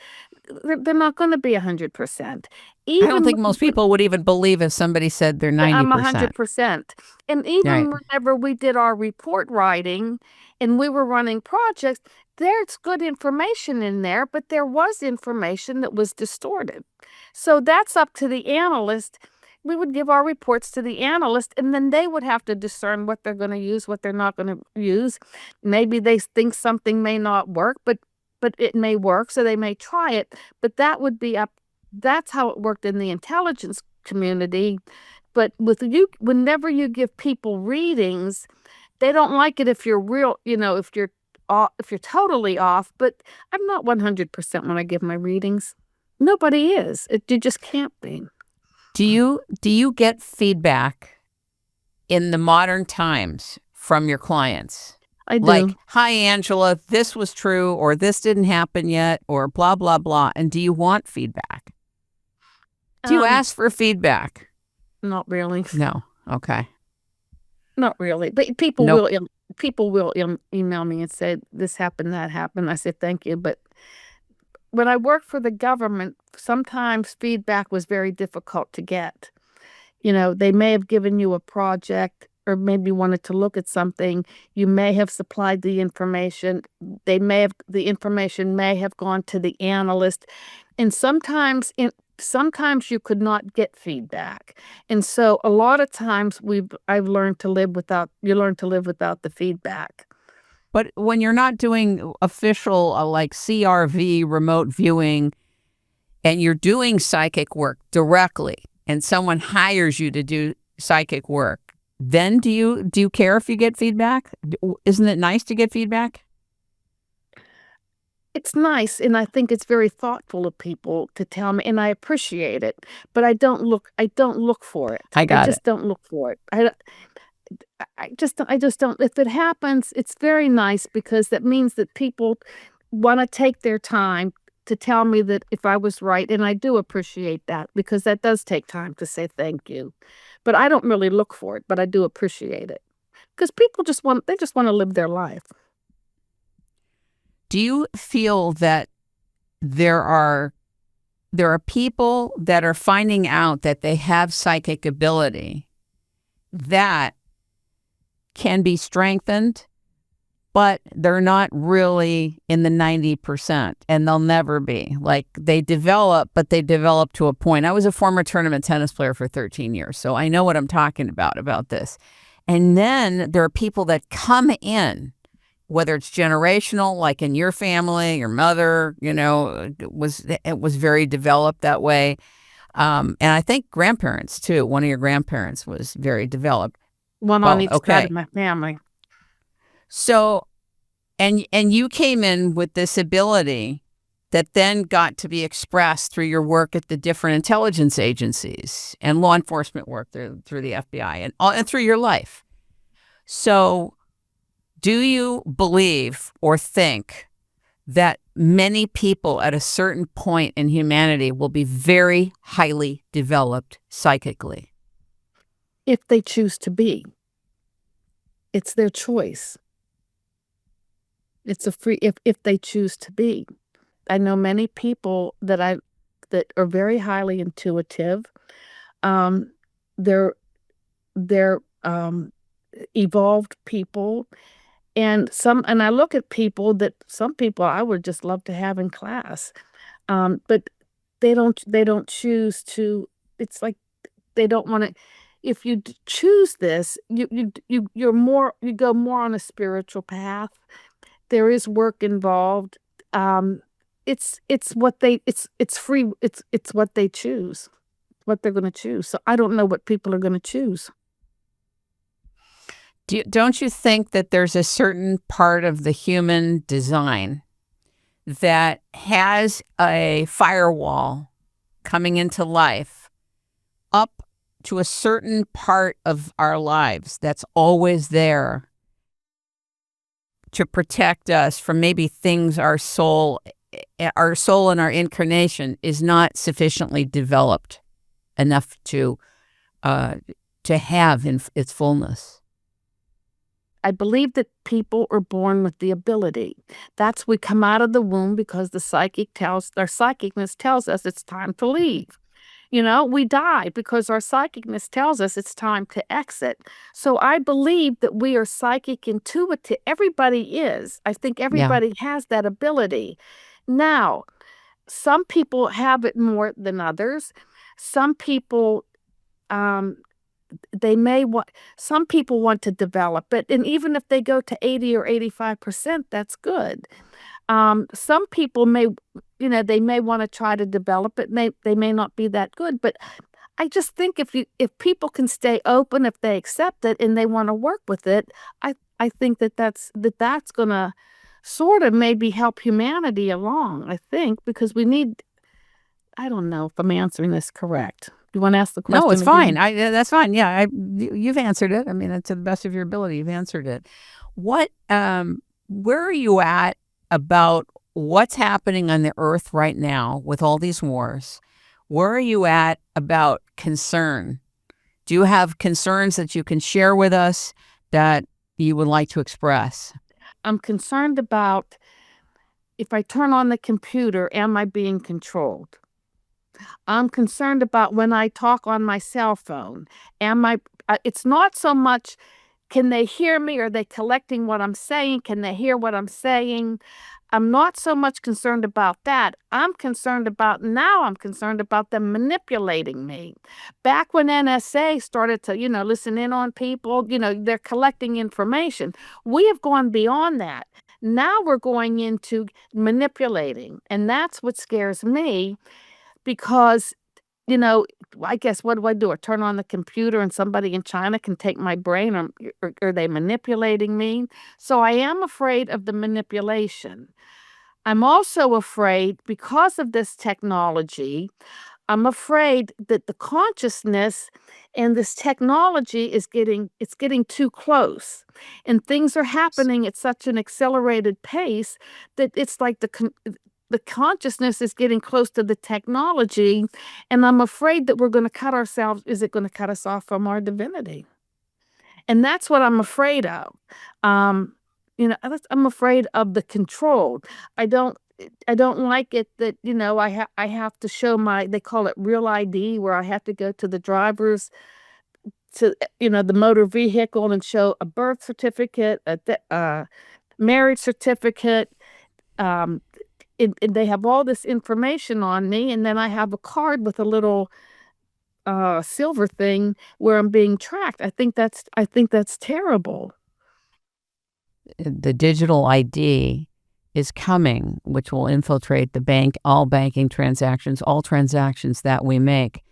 they're not going to be 100%. I don't think most people would even believe if somebody said they're 90%. I'm 100%. And even whenever we did our report writing and we were running projects, there's good information in there, but there was information that was distorted. So that's up to the analyst. We would give our reports to the analyst, and then they would have to discern what they're going to use, what they're not going to use. Maybe they think something may not work, but it may work, so they may try it. But that would be up. That's how it worked in the intelligence community. But with you, whenever you give people readings, they don't like it if you're real, if you're totally off. But I'm not 100% when I give my readings. Nobody is. You just can't be. Do you get feedback in the modern times from your clients? I do. Like, hi, Angela, this was true, or this didn't happen yet, or blah, blah, blah. And do you want feedback? Do you ask for feedback? Not really. No. Okay. Not really. But people will email me and say, this happened, that happened. I said, thank you. But when I worked for the government, sometimes feedback was very difficult to get. They may have given you a project or maybe wanted to look at something. You may have supplied the information. The information may have gone to the analyst. And sometimes you could not get feedback. And so a lot of times I've learned to live without the feedback. But when you're not doing official like CRV remote viewing and you're doing psychic work directly and someone hires you to do psychic work, then do you care if you get feedback? Isn't it nice to get feedback? It's nice, and I think it's very thoughtful of people to tell me, and I appreciate it. But I don't look for it. I just don't look for it. I just don't. If it happens, it's very nice because that means that people want to take their time to tell me that if I was right, and I do appreciate that because that does take time to say thank you. But I don't really look for it, but I do appreciate it because people just want to live their life. Do you feel that there are people that are finding out that they have psychic ability that can be strengthened, but they're not really in the 90%, and they'll never be? Like they develop to a point. I was a former tournament tennis player for 13 years, so I know what I'm talking about this. And then there are people that come in, whether it's generational, like in your family, your mother, it was very developed that way. And I think grandparents too. One of your grandparents was very developed. One on each side of my family. So, and you came in with this ability that then got to be expressed through your work at the different intelligence agencies and law enforcement work through the FBI and through your life. So, do you believe or think that many people at a certain point in humanity will be very highly developed psychically? If they choose to be. It's their choice. It's if they choose to be. I know many people that are very highly intuitive. They're evolved people. And I look at some people I would just love to have in class, but they don't choose to. It's like they don't want to. If you choose this, you go more on a spiritual path. There is work involved. It's free. It's what they choose, what they're going to choose. So I don't know what people are going to choose. Don't you think that there's a certain part of the human design that has a firewall coming into life up to a certain part of our lives that's always there to protect us from maybe things our soul and our incarnation is not sufficiently developed enough to have in its fullness. I believe that people are born with the ability. That's we come out of the womb because our psychicness tells us it's time to leave. We die because our psychicness tells us it's time to exit. So I believe that we are psychic intuitive. Everybody is. I think everybody has that ability. Now, some people have it more than others. Some people, some people want to develop it. And even if they go to 80 or 85%, that's good. Some people they may want to try to develop it. They may not be that good, but I just think if people can stay open, if they accept it and they want to work with it, I think that's going to sort of maybe help humanity along. I think because we need. I don't know if I'm answering this correct. Do you want to ask the question? No, it's again? fine. That's fine. Yeah, you've answered it. I mean, to the best of your ability, you've answered it. Where are you at about what's happening on the earth right now with all these wars? Where are you at about concern? Do you have concerns that you can share with us that you would like to express? I'm concerned about if I turn on the computer, am I being controlled? I'm concerned about when I talk on my cell phone. It's not so much, can they hear me? Are they collecting what I'm saying? Can they hear what I'm saying? I'm not so much concerned about that. I'm concerned about them manipulating me. Back when NSA started to, listen in on people, they're collecting information. We have gone beyond that. Now we're going into manipulating. And that's what scares me because, I guess what do? I turn on the computer and somebody in China can take my brain or are they manipulating me? So I am afraid of the manipulation. I'm also afraid because of this technology, I'm afraid that the consciousness and this technology is getting too close and things are happening at such an accelerated pace that it's like the consciousness is getting close to the technology, and I'm afraid that we're going to cut ourselves. Is it going to cut us off from our divinity? And that's what I'm afraid of. I'm afraid of the control. I don't like it that, I have to show they call it real ID, where I have to go to the driver's, to, the motor vehicle and show a birth certificate, a marriage certificate. They have all this information on me, and then I have a card with a little silver thing where I'm being tracked. I think that's terrible. The digital ID is coming, which will infiltrate the bank, all banking transactions, all transactions that we make.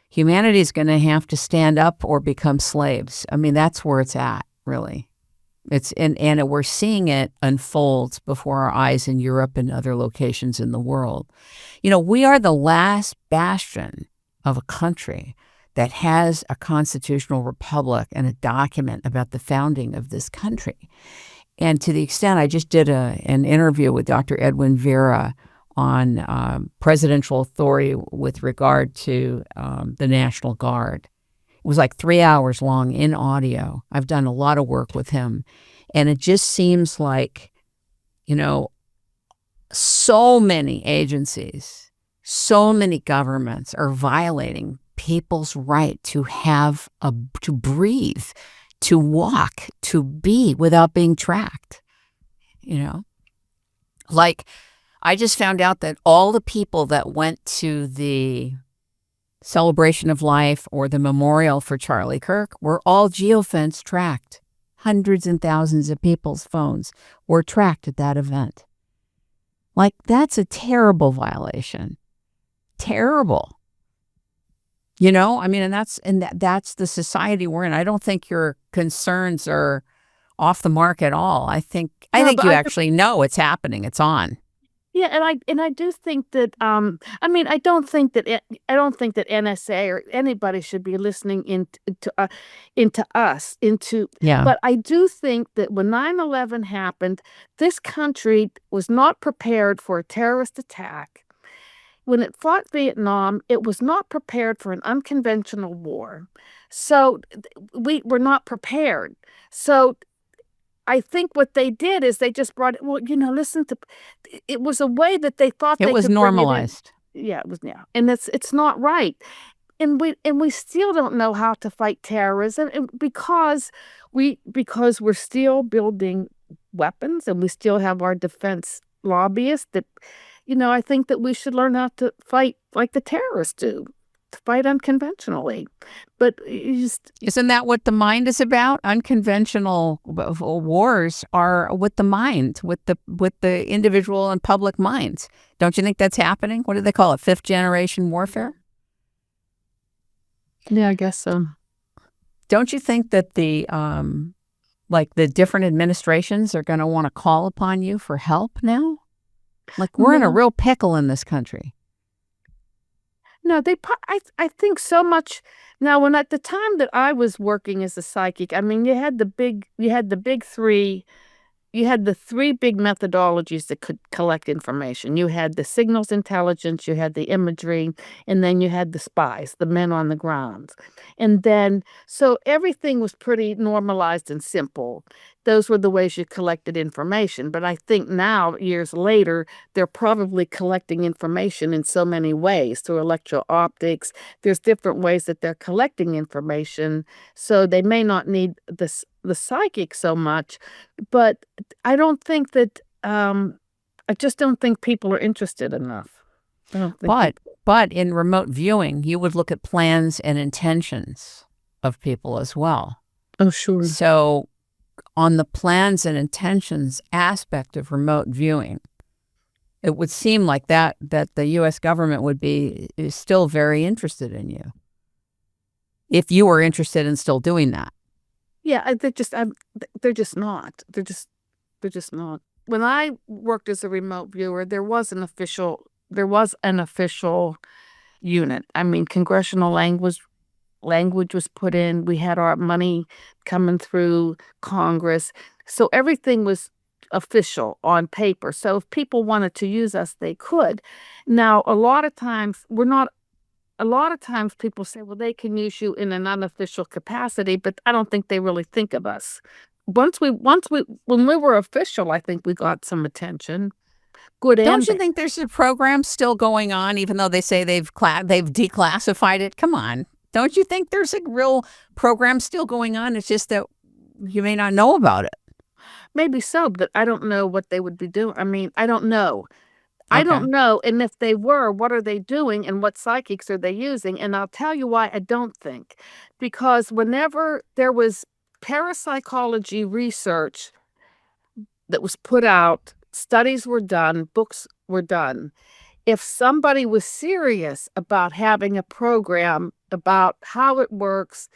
Humanity is going to have to stand up or become slaves. I mean, that's where it's at, really. And we're seeing it unfold before our eyes in Europe and other locations in the world. We are the last bastion of a country that has a constitutional republic and a document about the founding of this country. And to the extent, I just did an interview with Dr. Edwin Vera on presidential authority with regard to the National Guard. It was like 3 hours long in audio. I've done a lot of work with him. And it just seems like, so many agencies, so many governments are violating people's right to to breathe, to walk, to be without being tracked. Like, I just found out that all the people that went to the celebration of life or the memorial for Charlie Kirk were all geofence tracked. Hundreds and thousands of people's phones were tracked at that event. Like, that's a terrible violation. Terrible. And that's the society we're in. I don't think your concerns are off the mark at all. I think you actually know it's happening. It's on. Yeah, and I do think that I mean I don't think that I don't think that NSA or anybody should be listening into us into Yeah. but I do think that when 9/11 happened, this country was not prepared for a terrorist attack. When it fought Vietnam, it was not prepared for an unconventional war. So we were not prepared. So I think what they did is they just brought it well, listen to it was a way that they thought It they was could bring it in. normalized. Yeah, it was yeah. And it's not right. And we still don't know how to fight terrorism and because we're still building weapons and we still have our defense lobbyists that I think that we should learn how to fight like the terrorists do, to fight unconventionally. But you just Isn't that what the mind is about? Unconventional wars are with the mind, with the individual and public minds. Don't you think that's happening? What do they call it? Fifth generation warfare? yeah, I guess so. Don't you think that the different administrations are going to want to call upon you for help now? Like we're in a No. real pickle in this country. No, I think so much now when at the time that I was working as a psychic, I mean, you had the big 3 you had the 3 big methodologies that could collect information. You had the signals intelligence, you had the imagery, and then you had the spies, the men on the ground. And then so everything was pretty normalized and simple. Those were the ways you collected information. But I think now, years later, they're probably collecting information in so many ways through electro-optics. There's different ways that they're collecting information, so they may not need the psychic so much, but I don't think that, I just don't think people are interested enough. I don't think But people but in remote viewing, you would look at plans and intentions of people as well. Oh, sure. So on the plans and intentions aspect of remote viewing, it would seem like that the U.S. government is still very interested in you. If you were interested in still doing that. Yeah, they're just not. They're just not. When I worked as a remote viewer, there was an official unit. I mean, congressional language was put in. We had our money coming through Congress. So everything was official on paper. So if people wanted to use us, they could. Now, a lot of times people say, well, they can use you in an unofficial capacity, but I don't think they really think of us. When we were official, I think we got some attention, good and Don't you bad. think there's a program still going on, even though they say they've declassified it? Come on. Don't you think there's a real program still going on? It's just that you may not know about it. Maybe so, but I don't know what they would be doing. I mean, I don't know. I Okay. don't know. And if they were, what are they doing and what psychics are they using? And I'll tell you why I don't think. Because whenever there was parapsychology research that was put out, studies were done, books were done. If somebody was serious about having a program about how it works,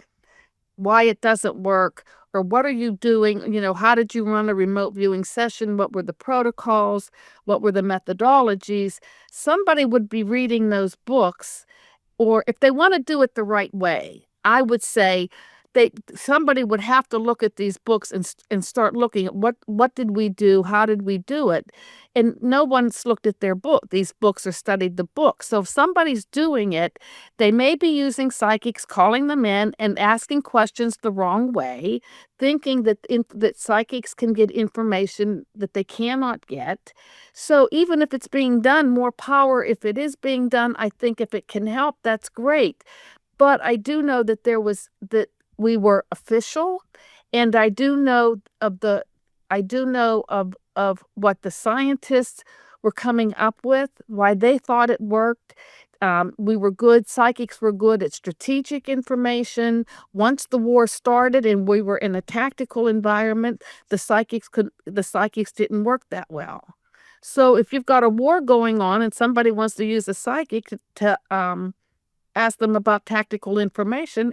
why it doesn't work, or what are you doing? How did you run a remote viewing session? What were the protocols? What were the methodologies? Somebody would be reading those books, or if they want to do it the right way, I would say somebody would have to look at these books and start looking at what did we do? How did we do it? And no one's looked at these books or studied the book. So if somebody's doing it, they may be using psychics, calling them in and asking questions the wrong way, thinking that psychics can get information that they cannot get. So even if it's being done, more power if it is being done. I think if it can help, that's great. But I do know that we were official, and I do know of what the scientists were coming up with, why they thought it worked. We were good. Psychics were good at strategic information. Once the war started and we were in a tactical environment, the psychics didn't work that well. So if you've got a war going on and somebody wants to use a psychic to ask them about tactical information,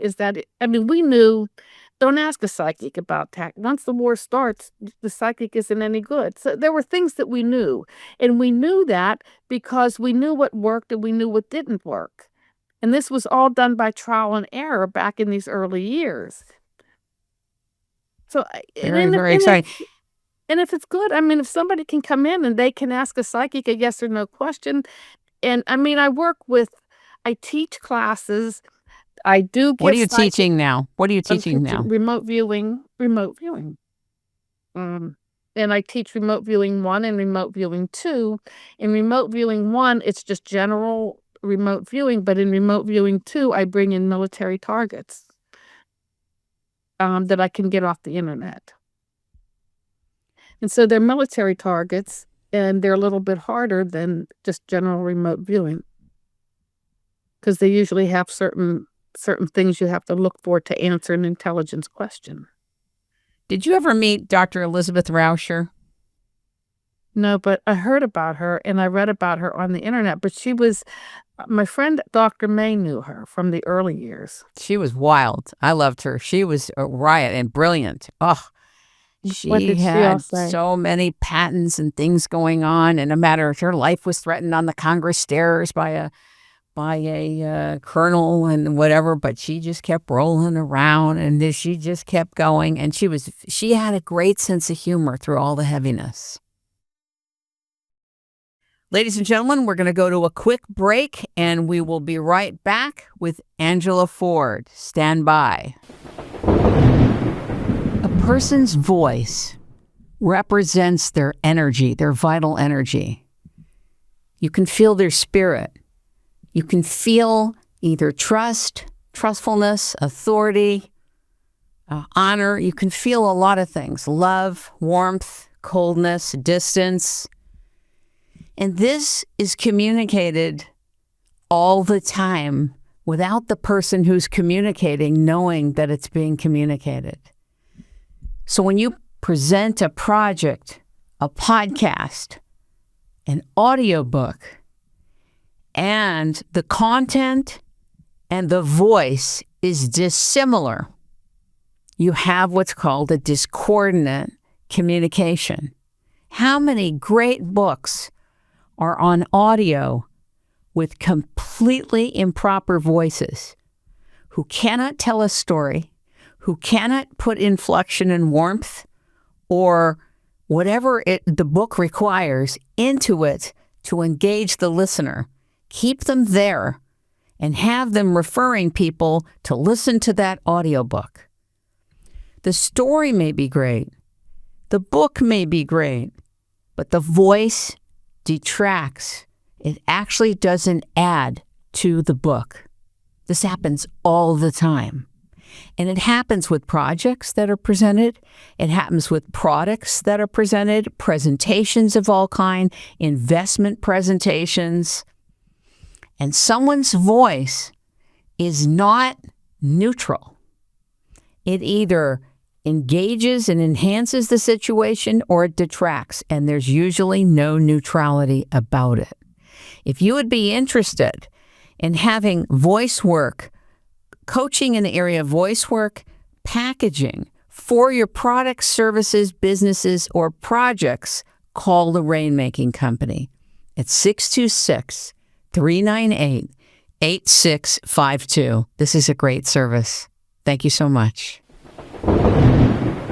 I mean, we knew Don't ask a psychic about tax. Once the war starts, the psychic isn't any good. So there were things that we knew. And we knew that because we knew what worked and we knew what didn't work. And this was all done by trial and error back in these early years. So, Very, very exciting. And if it's good, I mean, if somebody can come in and they can ask a psychic a yes or no question. And I mean, I teach classes. I do give What are you teaching now? What are you teaching now? Remote viewing. And I teach remote viewing 1 and remote viewing 2. In remote viewing 1, it's just general remote viewing, but in remote viewing 2, I bring in military targets that I can get off the internet. And so they're military targets, and they're a little bit harder than just general remote viewing because they usually have certain things you have to look for to answer an intelligence question. Did you ever meet Dr. Elizabeth Rauscher? No, but I heard about her and I read about her on the internet. But she was, my friend Dr. May knew her from the early years. She was wild. I loved her. She was a riot and brilliant. Oh, she had so many patents and things going on, and no matter if her life was threatened on the Congress stairs by a colonel and whatever, but she just kept rolling around and she just kept going. And she had a great sense of humor through all the heaviness. Ladies and gentlemen, we're going to go to a quick break and we will be right back with Angela Ford. Stand by. A person's voice represents their energy, their vital energy. You can feel their spirit. You can feel either trust, trustfulness, authority, honor. You can feel a lot of things: love, warmth, coldness, distance. And this is communicated all the time without the person who's communicating knowing that it's being communicated. So when you present a project, a podcast, an audiobook, and the content and the voice is dissimilar, you have what's called a discordant communication. How many great books are on audio with completely improper voices who cannot tell a story, who cannot put inflection and warmth or whatever the book requires into it to engage the listener, keep them there, and have them referring people to listen to that audiobook. The story may be great, the book may be great, but the voice detracts. It actually doesn't add to the book. This happens all the time. And it happens with projects that are presented. It happens with products that are presented, presentations of all kind, investment presentations. And someone's voice is not neutral. It either engages and enhances the situation or it detracts, and there's usually no neutrality about it. If you would be interested in having voice work, coaching in the area of voice work, packaging for your products, services, businesses, or projects, call the Rainmaking Company at 626-398-8652. This is a great service. Thank you so much.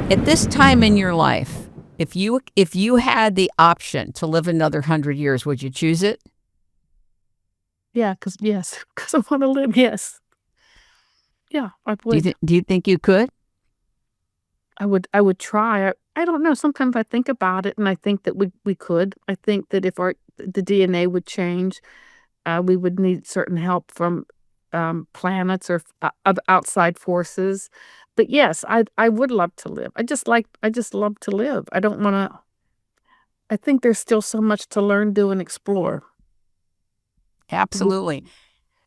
At this time in your life, if you had the option to live another 100 years, would you choose it? Yeah, because I want to live, yes. Yeah, I would. Do you think you could? I would try. I don't know. Sometimes I think about it and I think that we could. I think that if the DNA would change, we would need certain help from planets or other outside forces. But yes, I would love to live. I just love to live. I don't want to. I think there's still so much to learn, do, and explore. Absolutely.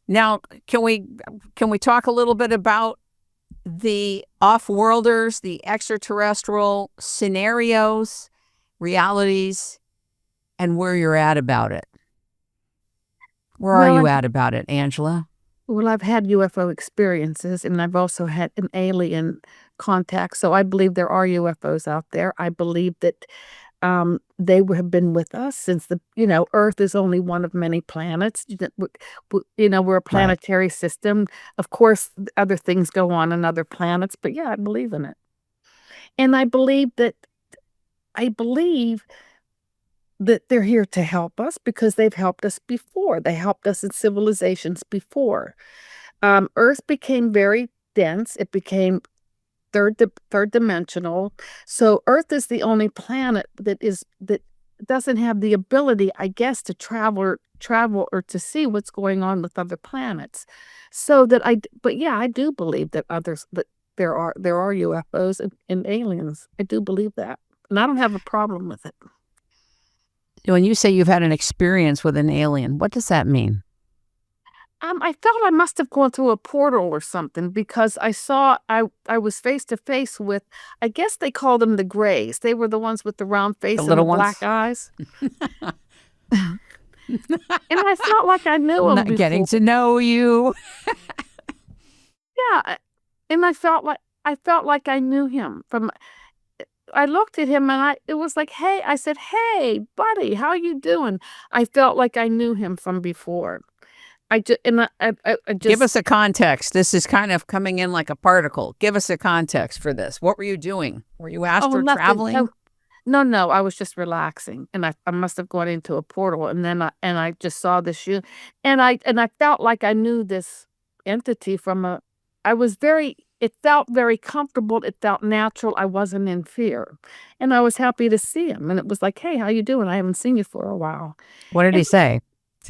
Now, can we talk a little bit about the off-worlders, the extraterrestrial scenarios, realities, and where you're at about it? Where are you at about it, Angela? Well, I've had UFO experiences, and I've also had an alien contact. So I believe there are UFOs out there. I believe that they have been with us since Earth is only one of many planets. We're a Right. planetary system. Of course, other things go on other planets, but yeah, I believe in it. And I believe that they're here to help us because they've helped us before. They helped us in civilizations before. Earth became very dense. It became third dimensional. So Earth is the only planet that doesn't have the ability, I guess, to travel or to see what's going on with other planets. But yeah, I do believe that there are UFOs and aliens. I do believe that, and I don't have a problem with it. When you say you've had an experience with an alien, what does that mean? I felt I must have gone through a portal or something because I was face to face with, I guess they call them the Greys. They were the ones with the round face and the little black eyes. And I felt like I knew them before. Getting to know you. Yeah, and I felt like I knew him from. I looked at him and it was like, hey, I said, hey, buddy, how you doing? I felt like I knew him from before. I just Give us a context. This is kind of coming in like a particle. Give us a context for this. What were you doing? Were you astral traveling? No, I was just relaxing, and I must have gone into a portal, and then I just saw this shoe, and I felt like I knew this entity from a. It felt very comfortable. It felt natural. I wasn't in fear, and I was happy to see him. And it was like, hey, how you doing? I haven't seen you for a while. What did he say?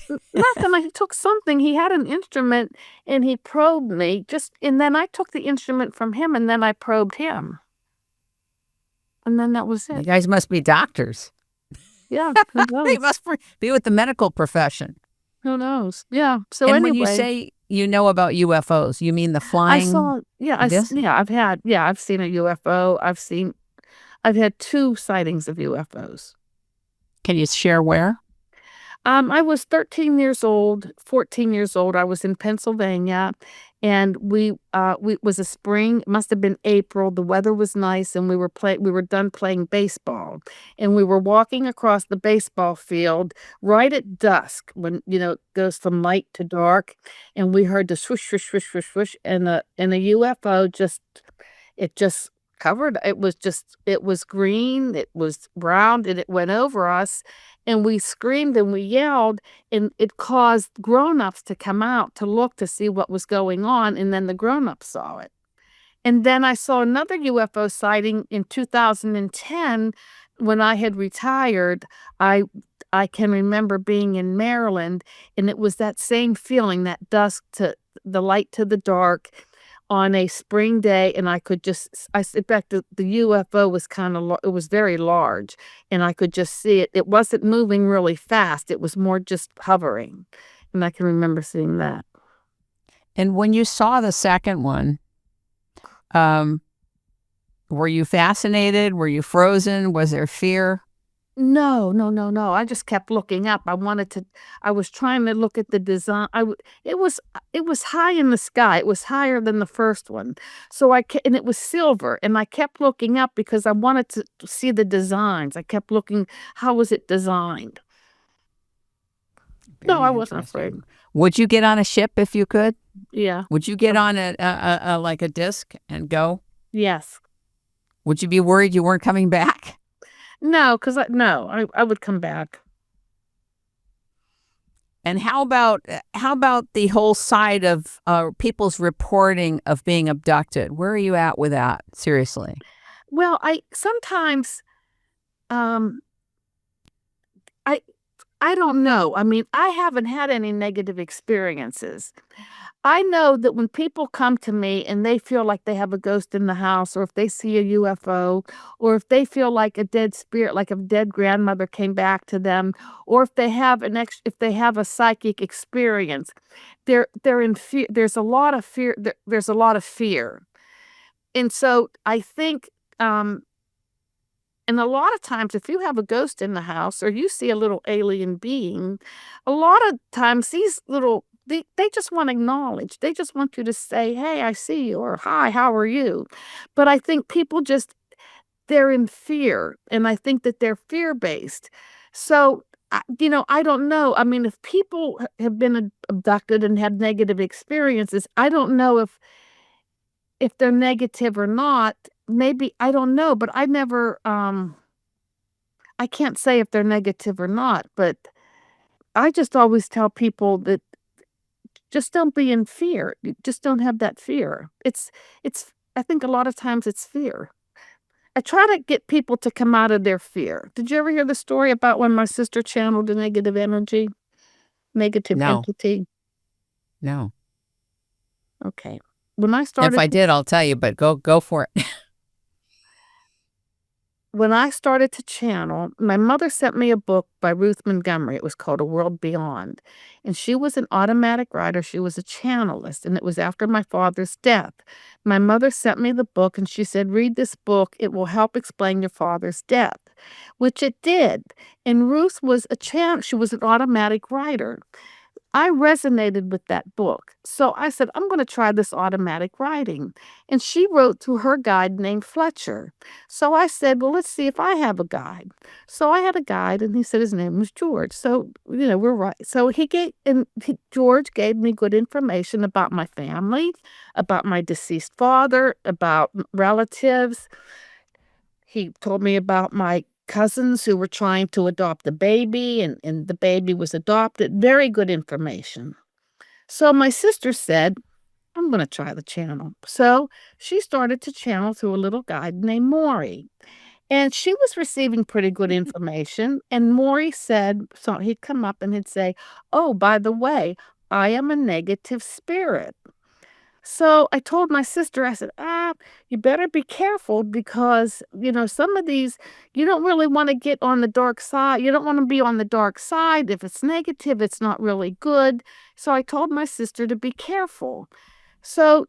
Nothing. I took something. He had an instrument and he probed me and then I took the instrument from him and then I probed him. And then that was it. You guys must be doctors. Yeah. They must be with the medical profession. Who knows? Yeah. So and anyway. When you say you know about UFOs, you mean the flying? I've seen a UFO. I've had 2 sightings of UFOs. Can you share where? I was 13 years old, 14 years old. I was in Pennsylvania, and it was a spring. It must have been April. The weather was nice, and we were done playing baseball, and we were walking across the baseball field right at dusk when it goes from light to dark, and we heard the swoosh, swoosh, swoosh, swoosh, swoosh, and a UFO just covered. It was green, it was brown, and it went over us, and we screamed and we yelled, and it caused grown-ups to come out to look to see what was going on, and then the grown-ups saw it. And then I saw another UFO sighting in 2010 when I had retired. I can remember being in Maryland, and it was that same feeling, that dusk to the light to the dark, on a spring day, and I could just, in fact, the UFO was it was very large, and I could just see it. It wasn't moving really fast. It was more just hovering, and I can remember seeing that. And when you saw the second one, were you fascinated? Were you frozen? Was there fear? No. I just kept looking up. I was trying to look at the design. It was high in the sky. It was higher than the first one. And it was silver, and I kept looking up because I wanted to see the designs. I kept looking, how was it designed? No, I wasn't afraid. Would you get on a ship if you could? Yeah. Would you get on a like a disc and go? Yes. Would you be worried you weren't coming back? No, because I would come back. And how about the whole side of people's reporting of being abducted? Where are you at with that? Seriously. Well, sometimes, I don't know. I mean, I haven't had any negative experiences. I know that when people come to me and they feel like they have a ghost in the house, or if they see a UFO, or if they feel like a dead spirit, like a dead grandmother came back to them, or if they have if they have a psychic experience, they're in fear. There's a lot of fear. There's a lot of fear. And so I think, and a lot of times, if you have a ghost in the house or you see a little alien being, a lot of times these little they just want acknowledge. They just want you to say, "Hey, I see you," or "Hi, how are you?" But I think people just they're in fear, and I think that they're fear-based. So, I don't know. I mean, if people have been abducted and had negative experiences, I don't know if they're negative or not. Maybe I don't know, but I never, I can't say if they're negative or not, but I just always tell people that just don't be in fear. You just don't have that fear. It's I think a lot of times it's fear. I try to get people to come out of their fear. Did you ever hear the story about when my sister channeled a negative energy, negative No, entity? no. Okay. When I If started I did, I'll tell you, but go for it. when I started to channel, my mother sent me a book by Ruth Montgomery. It was called A World Beyond. And she was an automatic writer. She was a channelist, and it was after my father's death. My mother sent me the book, and she said, "Read this book. It will help explain your father's death," which it did. And Ruth was she was an automatic writer. I resonated with that book. So I said, "I'm going to try this automatic writing." And she wrote to her guide named Fletcher. So I said, "Well, let's see if I have a guide." So I had a guide, and he said his name was George. So, we're right. So George gave me good information about my family, about my deceased father, about relatives. He told me about my cousins who were trying to adopt the baby, and the baby was adopted. Very good information. So my sister said, "I'm going to try the channel." So she started to channel through a little guide named Maury. And she was receiving pretty good information. And Maury said, so he'd come up and he'd say, "Oh, by the way, I am a negative spirit." So I told my sister, I said, you better be careful because, some of these, you don't really want to get on the dark side. You don't want to be on the dark side. If it's negative, it's not really good. So I told my sister to be careful. So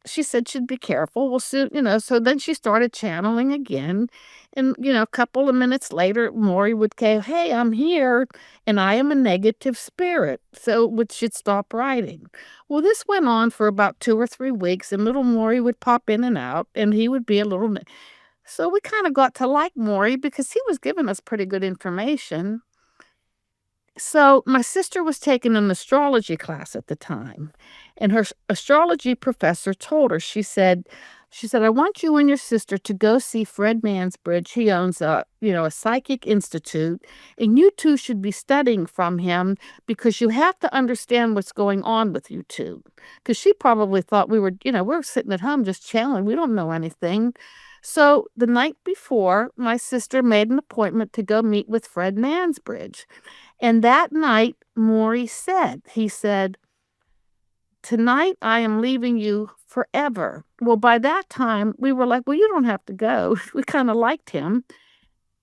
she said she'd be careful. Well, so then she started channeling again. And, a couple of minutes later, Maury would go, "Hey, I'm here, and I am a negative spirit." So she'd stop writing. Well, this went on for about 2 or 3 weeks, and little Maury would pop in and out, and he would be a little. So we kind of got to like Maury because he was giving us pretty good information. So my sister was taking an astrology class at the time, and her astrology professor told her, she said, "I want you and your sister to go see Fred Mansbridge. He owns a psychic institute, and you two should be studying from him because you have to understand what's going on with you two." Because she probably thought we're sitting at home just channeling. We don't know anything. So the night before, my sister made an appointment to go meet with Fred Mansbridge. And that night, he said, "Tonight I am leaving you forever." Well, by that time, we were like, "Well, you don't have to go." We kind of liked him.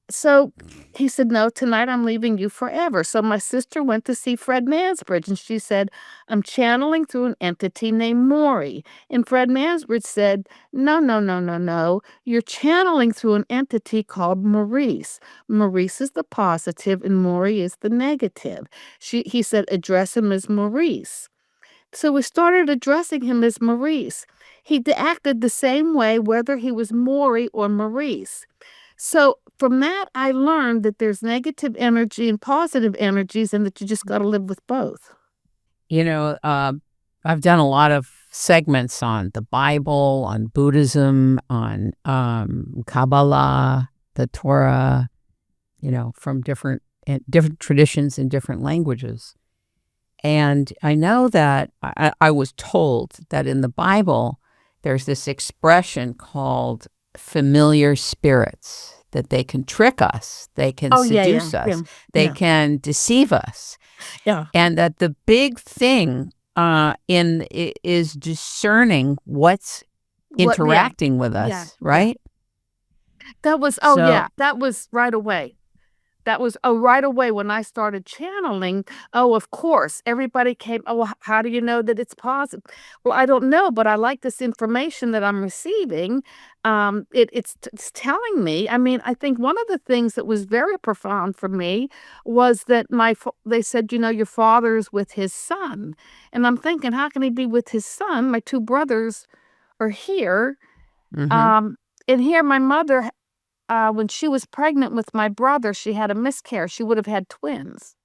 So he said, "No, tonight I'm leaving you forever." So my sister went to see Fred Mansbridge, and she said, "I'm channeling through an entity named Maury." And Fred Mansbridge said, "No, no, no, no, no. You're channeling through an entity called Maurice. Maurice is the positive, and Maury is the negative." He said, "Address him as Maurice." So we started addressing him as Maurice. He acted the same way whether he was Maury or Maurice. So from that, I learned that there's negative energy and positive energies, and that you just got to live with both. I've done a lot of segments on the Bible, on Buddhism, on Kabbalah, the Torah, from different traditions in different languages. And I know that I was told that in the Bible, there's this expression called familiar spirits, that they can trick us, they can seduce us, they can deceive us. Yeah. And that the big thing is discerning what's interacting with us, right? That was, that was right away. that was right away when I started channeling. Oh, of course, everybody came. Oh, how do you know that it's positive? Well, I don't know, but I like this information that I'm receiving. It's telling me. I mean, I think one of the things that was very profound for me was that they said, your father's with his son, and I'm thinking, how can he be with his son? My two brothers are here, Mm-hmm. and here my mother. When she was pregnant with my brother, she had a miscarriage. She would have had twins,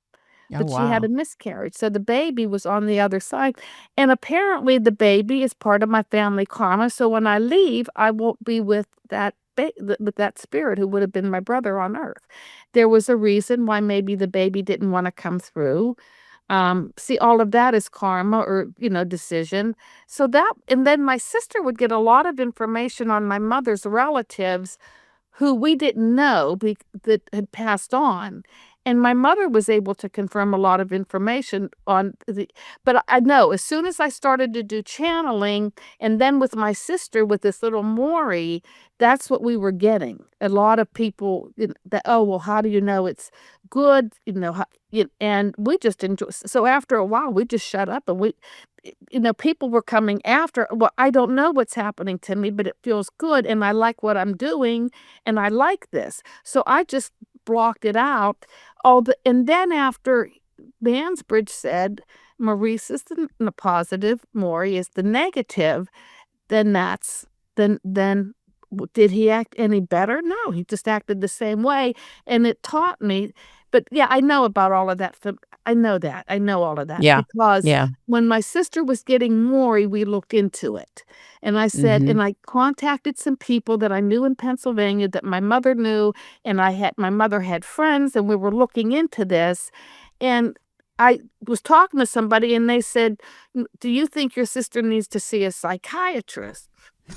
Oh, but she had a wow. miscarriage. So the baby was on the other side. And apparently the baby is part of my family karma. So when I leave, I won't be with with that spirit who would have been my brother on earth. There was a reason why maybe the baby didn't want to come through. See, all of that is karma or, decision. And then my sister would get a lot of information on my mother's relatives who we didn't know that had passed on. And my mother was able to confirm a lot of information but I know as soon as I started to do channeling, and then with my sister, with this little Maury, that's what we were getting. A lot of people that, oh, well, how do you know it's good? And we just enjoy. So after a while, we just shut up and people were coming after. Well, I don't know what's happening to me, but it feels good. And I like what I'm doing. And I like this. So I just blocked it out. And then after Mansbridge said, Maurice is the positive, Maury is the negative, then then did he act any better? No, he just acted the same way. And it taught me. But yeah, I know about all of that. I know that. I know all of that Yeah. because Yeah. when my sister was getting Maury, we looked into it. And I said, Mm-hmm. and I contacted some people that I knew in Pennsylvania that my mother knew, and my mother had friends, and we were looking into this. And I was talking to somebody, and they said, do you think your sister needs to see a psychiatrist?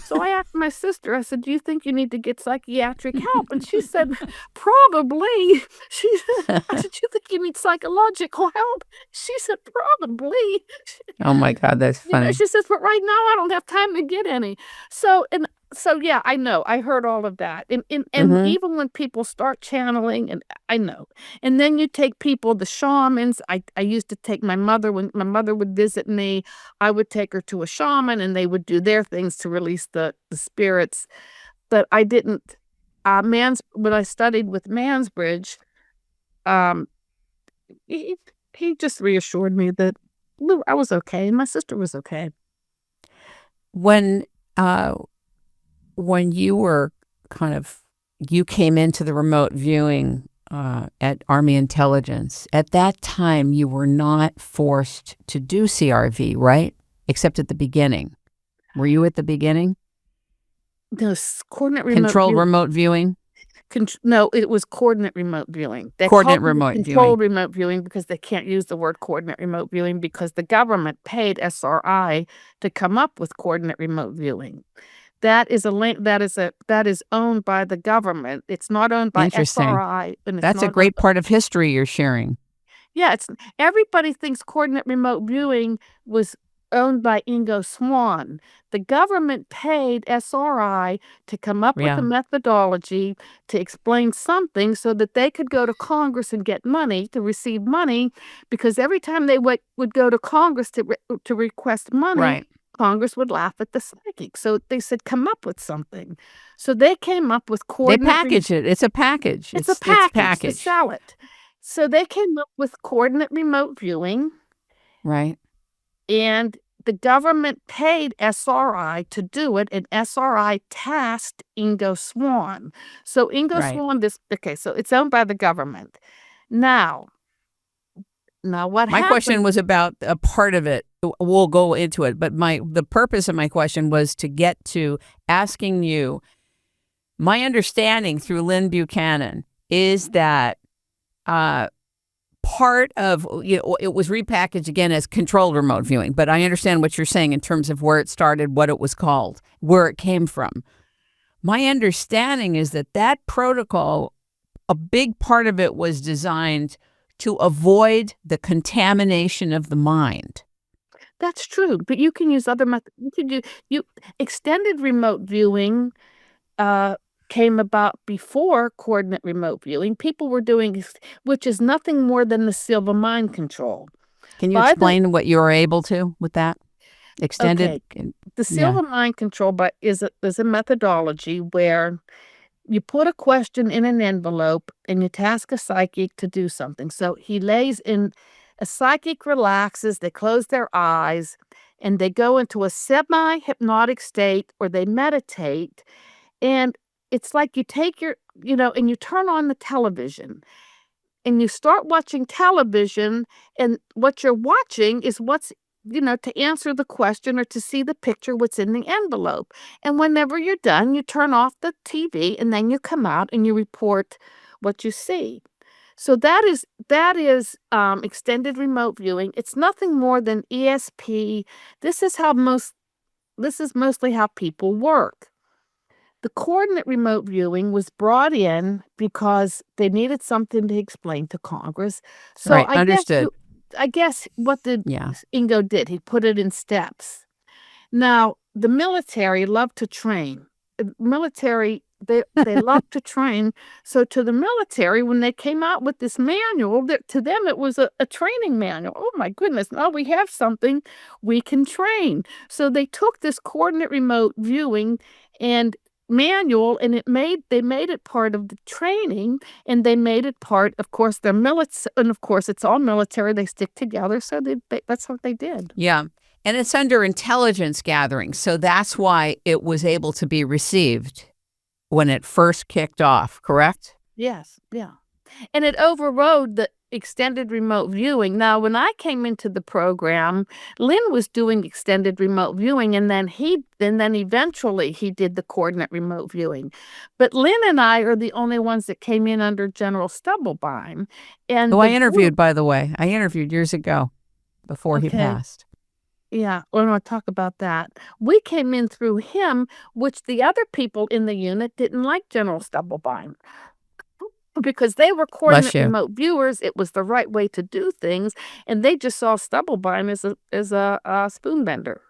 So I asked my sister, I said, do you think you need to get psychiatric help? And she said, probably. I said, you think you need psychological help? She said, probably. Oh, my God, that's funny. She says, but right now I don't have time to get any. So yeah, I know. I heard all of that. And Mm-hmm. even when people start channeling, and I know. And then you take people, the shamans. I used to take my mother, when my mother would visit me, I would take her to a shaman and they would do their things to release the spirits. But I didn't. When I studied with Mansbridge, um, he, he just reassured me that I was okay and my sister was okay. When you were you came into the remote viewing at Army Intelligence, at that time you were not forced to do CRV, right? Except at the beginning. Were you at the beginning? No, coordinate remote Controlled remote viewing? No, it was coordinate remote viewing. They Coordinate called it remote controlled viewing. remote viewing because they can't use the word coordinate remote viewing because the government paid SRI to come up with coordinate remote viewing. That is that is owned by the government. It's not owned by Interesting. SRI, and it's That's a not owned great part of history you're sharing. Yeah, everybody thinks coordinate remote viewing was owned by Ingo Swann. The government paid SRI to come up with a Yeah. methodology to explain something so that they could go to Congress and get money, to receive money, because every time they would go to Congress to request money, Right. Congress would laugh at the psychic. So they said, come up with something. So they came up with They coordinate. package it. It's a package. It's a It's package to packaged. sell it. So they came up with coordinate remote viewing, Right. and the government paid SRI to do it, and SRI tasked Ingo Swann. So Ingo Right. Swann, so it's owned by the government. Now what My happened? question was about a part of it. We'll go into it, but the purpose of my question was to get to asking you. My understanding through Lynn Buchanan is that part of it was repackaged again as controlled remote viewing, but I understand what you're saying in terms of where it started, what it was called, where it came from. My understanding is that protocol, a big part of it was designed to avoid the contamination of the mind. That's true, but you can use other methods. You extended remote viewing. came about before coordinate remote viewing. People were doing, which is nothing more than the silver mind control. Can you explain what you were able to with that? Extended? Okay. The silver mind control is a methodology where you put a question in an envelope and you task a psychic to do something. So a psychic relaxes, they close their eyes, and they go into a semi-hypnotic state or they meditate. And it's like you take and you turn on the television and you start watching television, and what you're watching is to answer the question or to see the picture, what's in the envelope. And whenever you're done, you turn off the TV and then you come out and you report what you see. So that is extended remote viewing. It's nothing more than ESP. This is mostly how people work. The coordinate remote viewing was brought in because they needed something to explain to Congress. So right, understood. I guess what Ingo did, he put it in steps. Now, the military loved to train. Military, they love to train. So to the military, when they came out with this manual, to them it was a training manual. Oh my goodness, now we have something we can train. So they took this coordinate remote viewing and manual, and they made it part of the training, and they made it part, of course, their military, and of course it's all military, they stick together, so that's what they did. Yeah, and it's under intelligence gathering, so that's why it was able to be received when it first kicked off, correct? Yes, yeah. And it overrode the extended remote viewing. Now, when I came into the program, Lynn was doing extended remote viewing, and then eventually he did the coordinate remote viewing. But Lynn and I are the only ones that came in under General Stubblebine. And I interviewed, by the way. I interviewed years ago before he passed. Yeah, we're going to talk about that. We came in through him, which the other people in the unit didn't like General Stubblebine. Because they were coordinate remote viewers, it was the right way to do things, and they just saw Stubblebine as a spoon bender.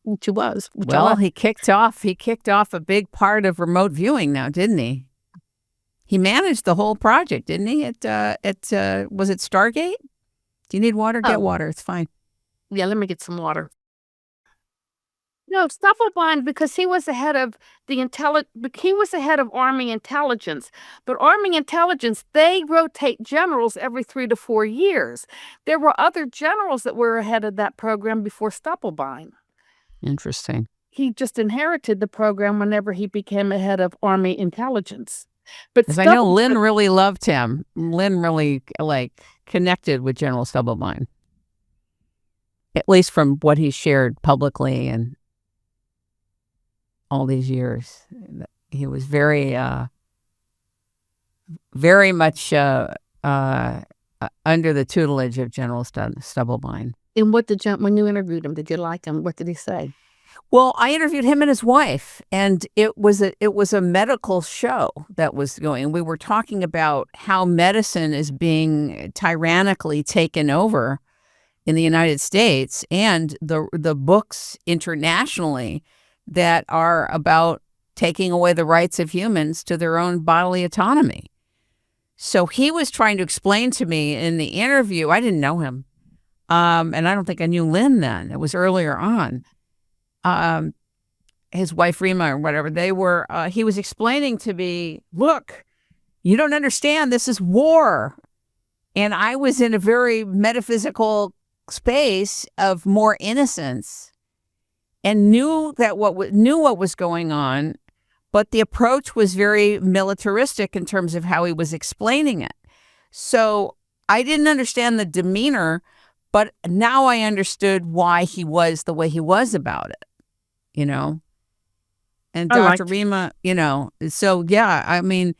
Which he was. He kicked off a big part of remote viewing now, didn't he? He managed the whole project, didn't he? Was it Stargate? Do you need water? Get water. It's fine. Yeah, let me get some water. No, Stubblebine, because he was the head of Army Intelligence. But Army Intelligence, they rotate generals every 3 to 4 years. There were other generals that were ahead of that program before Stubblebine. Interesting. He just inherited the program whenever he became a head of Army Intelligence. But I know Lynn really loved him. Lynn really connected with General Stubblebine, at least from what he shared publicly and all these years. He was very much under the tutelage of General Stubblebine. And when you interviewed him, did you like him? What did he say? Well, I interviewed him and his wife, and it was a medical show that was going. We were talking about how medicine is being tyrannically taken over in the United States, and the books internationally that are about taking away the rights of humans to their own bodily autonomy. So he was trying to explain to me in the interview, I didn't know him, and I don't think I knew Lynn then. It was earlier on. His wife, Rima, or whatever, he was explaining to me, look, you don't understand, this is war. And I was in a very metaphysical space of more innocence and knew what was going on, but the approach was very militaristic in terms of how he was explaining it. So I didn't understand the demeanor, but now I understood why he was the way he was about it, And Dr. Rima, so yeah, I mean,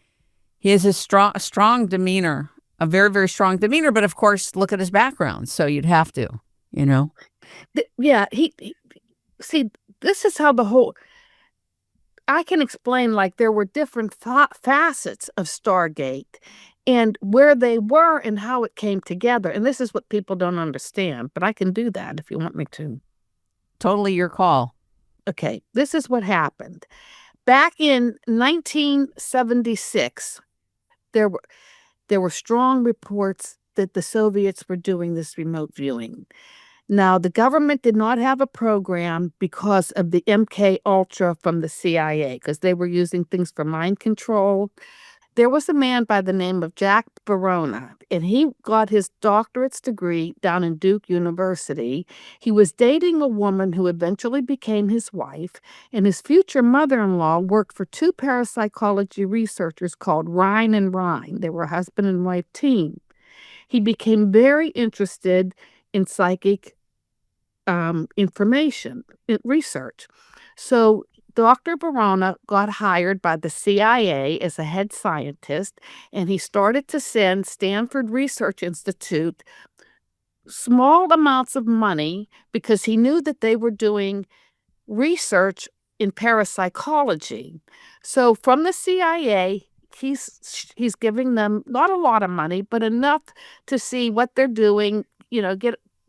he has a strong demeanor, a very, very strong demeanor, but of course, look at his background. So you'd have to, Yeah, see, this is how I can explain, there were different facets of Stargate and where they were and how it came together. And this is what people don't understand, but I can do that if you want me to. Totally your call. Okay, this is what happened. Back in 1976, there were strong reports that the Soviets were doing this remote viewing. Now, the government did not have a program because of the MK Ultra from the CIA, because they were using things for mind control. There was a man by the name of Jack Verona, and he got his doctorate's degree down in Duke University. He was dating a woman who eventually became his wife, and his future mother-in-law worked for two parapsychology researchers called Ryan and Ryan. They were a husband and wife team. He became very interested in psychic information, research. So Dr. Verona got hired by the CIA as a head scientist, and he started to send Stanford Research Institute small amounts of money because he knew that they were doing research in parapsychology. So from the CIA, he's giving them not a lot of money, but enough to see what they're doing,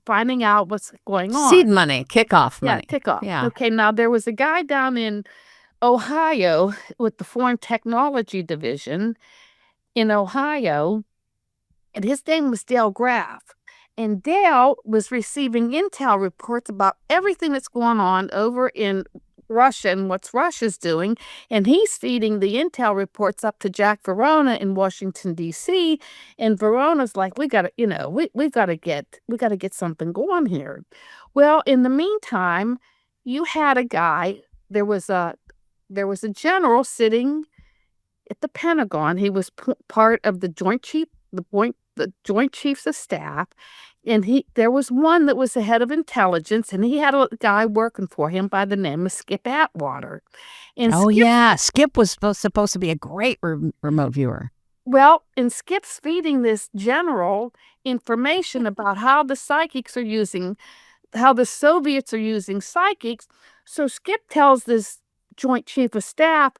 finding out what's going on. Seed money, kickoff money. Yeah, kickoff. Yeah. Okay, now there was a guy down in Ohio with the Foreign Technology Division in Ohio, and his name was Dale Graff. And Dale was receiving intel reports about everything that's going on over in Russia and what Russia's doing, and he's feeding the intel reports up to Jack Verona in Washington D.C. And Verona's like, we got to, we got to get something going here. Well, in the meantime, you had a guy. There was a general sitting at the Pentagon. He was part of the Joint Chiefs of Staff. And there was one that was the head of intelligence, and he had a guy working for him by the name of Skip Atwater. And Skip was supposed to be a great remote viewer. Well, and Skip's feeding this general information about how the psychics are using, how the Soviets are using psychics. So Skip tells this Joint Chief of Staff,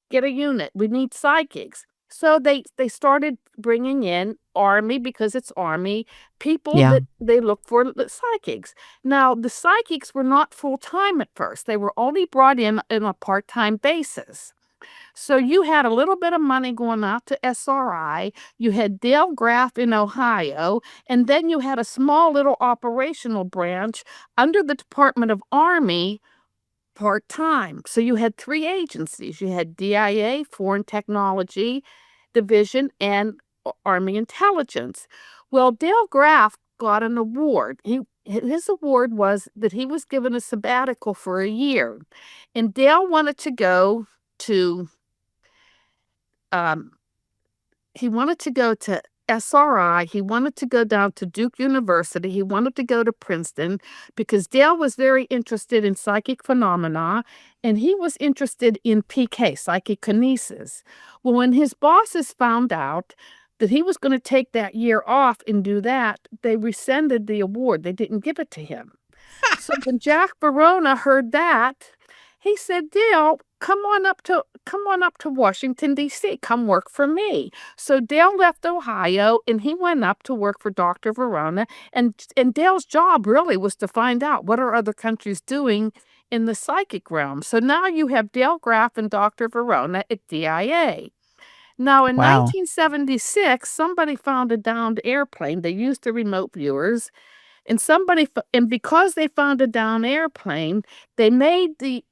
get a unit. We need psychics. So they started bringing in Army, because it's Army, people that they look for the psychics. Now, the psychics were not full-time at first. They were only brought in on a part-time basis. So you had a little bit of money going out to SRI. You had Dale Graff in Ohio, and then you had a small little operational branch under the Department of Army part-time. So you had three agencies. You had DIA, Foreign Technology Division, and Army Intelligence. Well, Dale Graff got an award. His award was that he was given a sabbatical for a year. And Dale wanted to go to SRI. He wanted to go down to Duke University. He wanted to go to Princeton because Dale was very interested in psychic phenomena, and he was interested in PK, psychokinesis. Well, when his bosses found out that he was going to take that year off and do that, they rescinded the award. They didn't give it to him. So when Jack Verona heard that, he said, Dale, come on up to Washington, D.C. Come work for me. So Dale left Ohio, and he went up to work for Dr. Verona. And Dale's job really was to find out what are other countries doing in the psychic realm. So now you have Dale Graff and Dr. Verona at DIA. Now, in 1976, somebody found a downed airplane. They used the remote viewers. And because they found a down airplane, they made the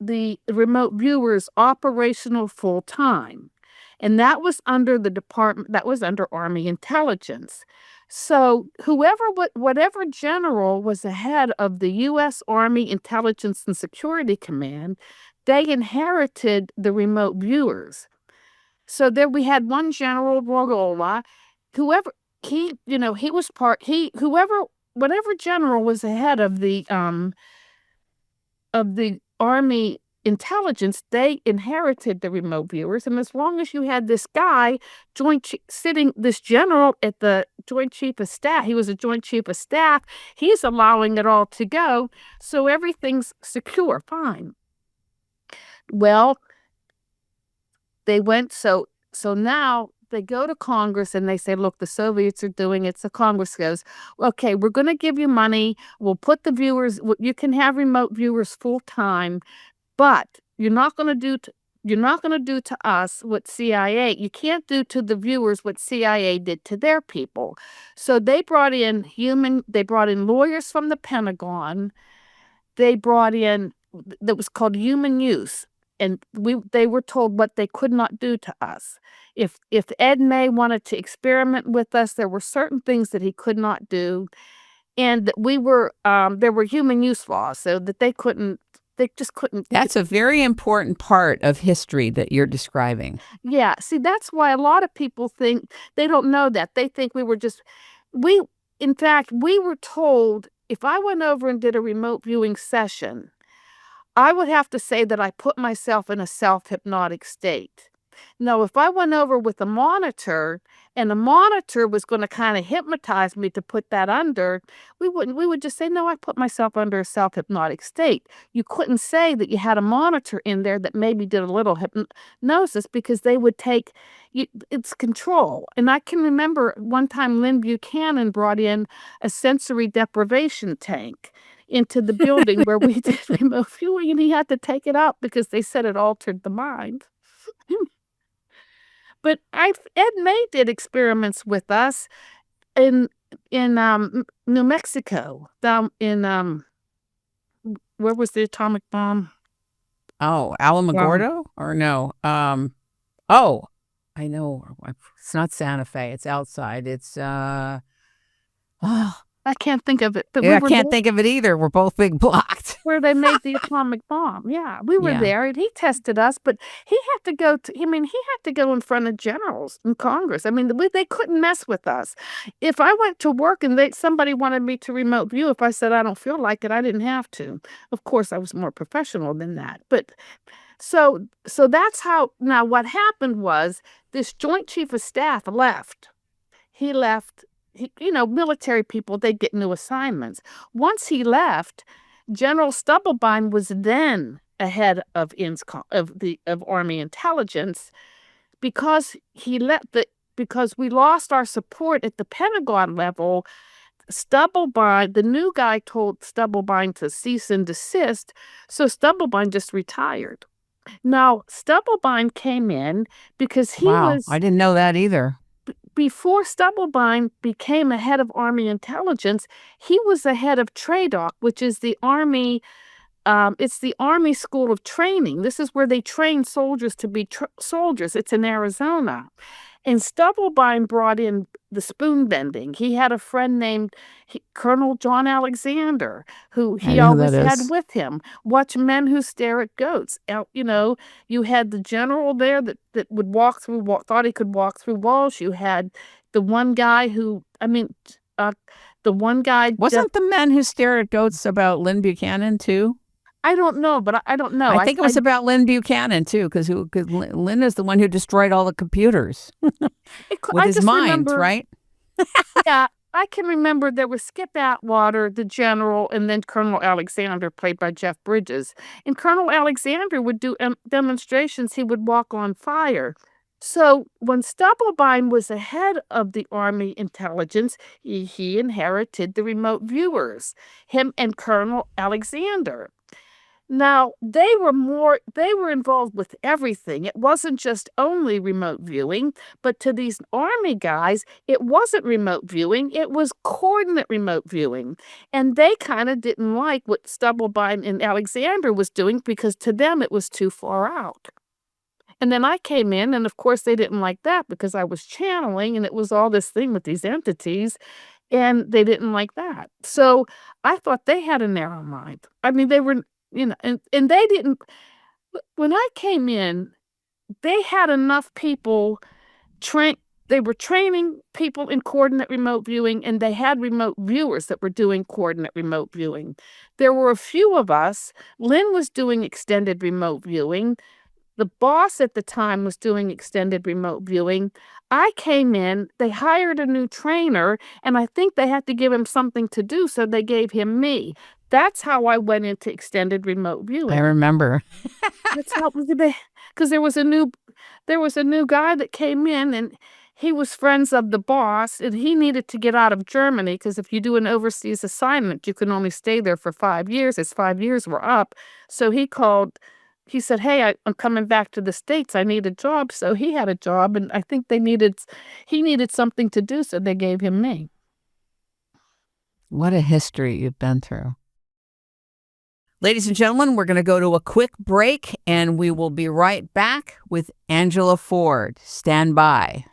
remote viewers operational full time. And that was under Army Intelligence. So whatever general was the head of the U.S. Army Intelligence and Security Command, they inherited the remote viewers. So there we had one General Rogola, whatever general was the head of the Army Intelligence, they inherited the remote viewers. And as long as you had this guy, this general at the Joint Chief of Staff, he was a Joint Chief of Staff, he's allowing it all to go. So everything's secure, fine. Well, they went, so now they go to Congress and they say, look, the Soviets are doing it. So Congress goes, okay, we're going to give you money. We'll put the viewers, you can have remote viewers full time, but you're not going to do You're not going to do to us what CIA, you can't do to the viewers what CIA did to their people. So they brought in lawyers from the Pentagon. They brought in, that was called human use. And they were told what they could not do to us. If Ed May wanted to experiment with us, there were certain things that he could not do. And that there were human use laws, so that they just couldn't. That's a very important part of history that you're describing. Yeah. See, that's why a lot of people think, they don't know that. They think in fact, we were told if I went over and did a remote viewing session, I would have to say that I put myself in a self-hypnotic state. Now, if I went over with a monitor and the monitor was going to kind of hypnotize me to put that under, we would just say, no, I put myself under a self-hypnotic state. You couldn't say that you had a monitor in there that maybe did a little hypnosis, because they would take it's control. And I can remember one time Lynn Buchanan brought in a sensory deprivation tank into the building where we did remote viewing, and he had to take it out because they said it altered the mind. But Ed May did experiments with us in New Mexico, down in where was the atomic bomb? Oh, Alamogordo? Or no? Oh, I know. It's not Santa Fe. It's outside. It's I can't think of it. But I can't think of it either. We're both big blocked. Where they made the atomic bomb. Yeah, we were there, and he tested us, but he had to go in front of generals in Congress. I mean, they couldn't mess with us. If I went to work and somebody wanted me to remote view, if I said I don't feel like it, I didn't have to. Of course, I was more professional than that. But so that's how. Now, what happened was this Joint Chief of Staff left. He left. Military people, they get new assignments. Once he left, General Stubblebine was then ahead of Army intelligence, because because we lost our support at the Pentagon level. Stubblebine, the new guy, told Stubblebine to cease and desist, so Stubblebine just retired. Now, Stubblebine came in because he was... I didn't know that either. Before Stubblebine became a head of Army intelligence, he was the head of TRADOC, which is the Army. It's the Army School of Training. This is where they train soldiers to be soldiers. It's in Arizona. And Stubblebine brought in the spoon bending. He had a friend named Colonel John Alexander, who he always had with him. Watch Men Who Stare at Goats. You had the general there that would thought he could walk through walls. You had the one guy Wasn't the Men Who Stare at Goats about Lynn Buchanan too? I don't know, but I don't know. I think it was about Lynn Buchanan too, because Lynn is the one who destroyed all the computers with his mind, right? Yeah, I can remember there was Skip Atwater, the general, and then Colonel Alexander, played by Jeff Bridges. And Colonel Alexander would do demonstrations. He would walk on fire. So when Stubblebine was the head of the Army intelligence, he inherited the remote viewers, him and Colonel Alexander. Now, they were involved with everything. It wasn't just only remote viewing, but to these Army guys, it wasn't remote viewing, it was coordinate remote viewing. And they kind of didn't like what Stubblebine and Alexander was doing, because to them it was too far out. And then I came in, and of course they didn't like that, because I was channeling, and it was all this thing with these entities, and they didn't like that. So I thought they had a narrow mind. I mean, they were... and they didn't. When I came in, they had enough people they were training people in coordinate remote viewing, and they had remote viewers that were doing coordinate remote viewing. There were a few of us. Lynn was doing extended remote viewing. The boss at the time was doing extended remote viewing. I came in, they hired a new trainer, and I think they had to give him something to do, so they gave him me. That's how I went into extended remote viewing. I remember. That's how, because there was a new guy that came in, and he was friends of the boss, and he needed to get out of Germany, because if you do an overseas assignment, you can only stay there for 5 years. His 5 years were up, so he called he said, "Hey, I'm coming back to the States. I need a job." So he had a job, and I think he needed something to do, so they gave him me. What a history you've been through. Ladies and gentlemen, we're going to go to a quick break, and we will be right back with Angela Ford. Stand by.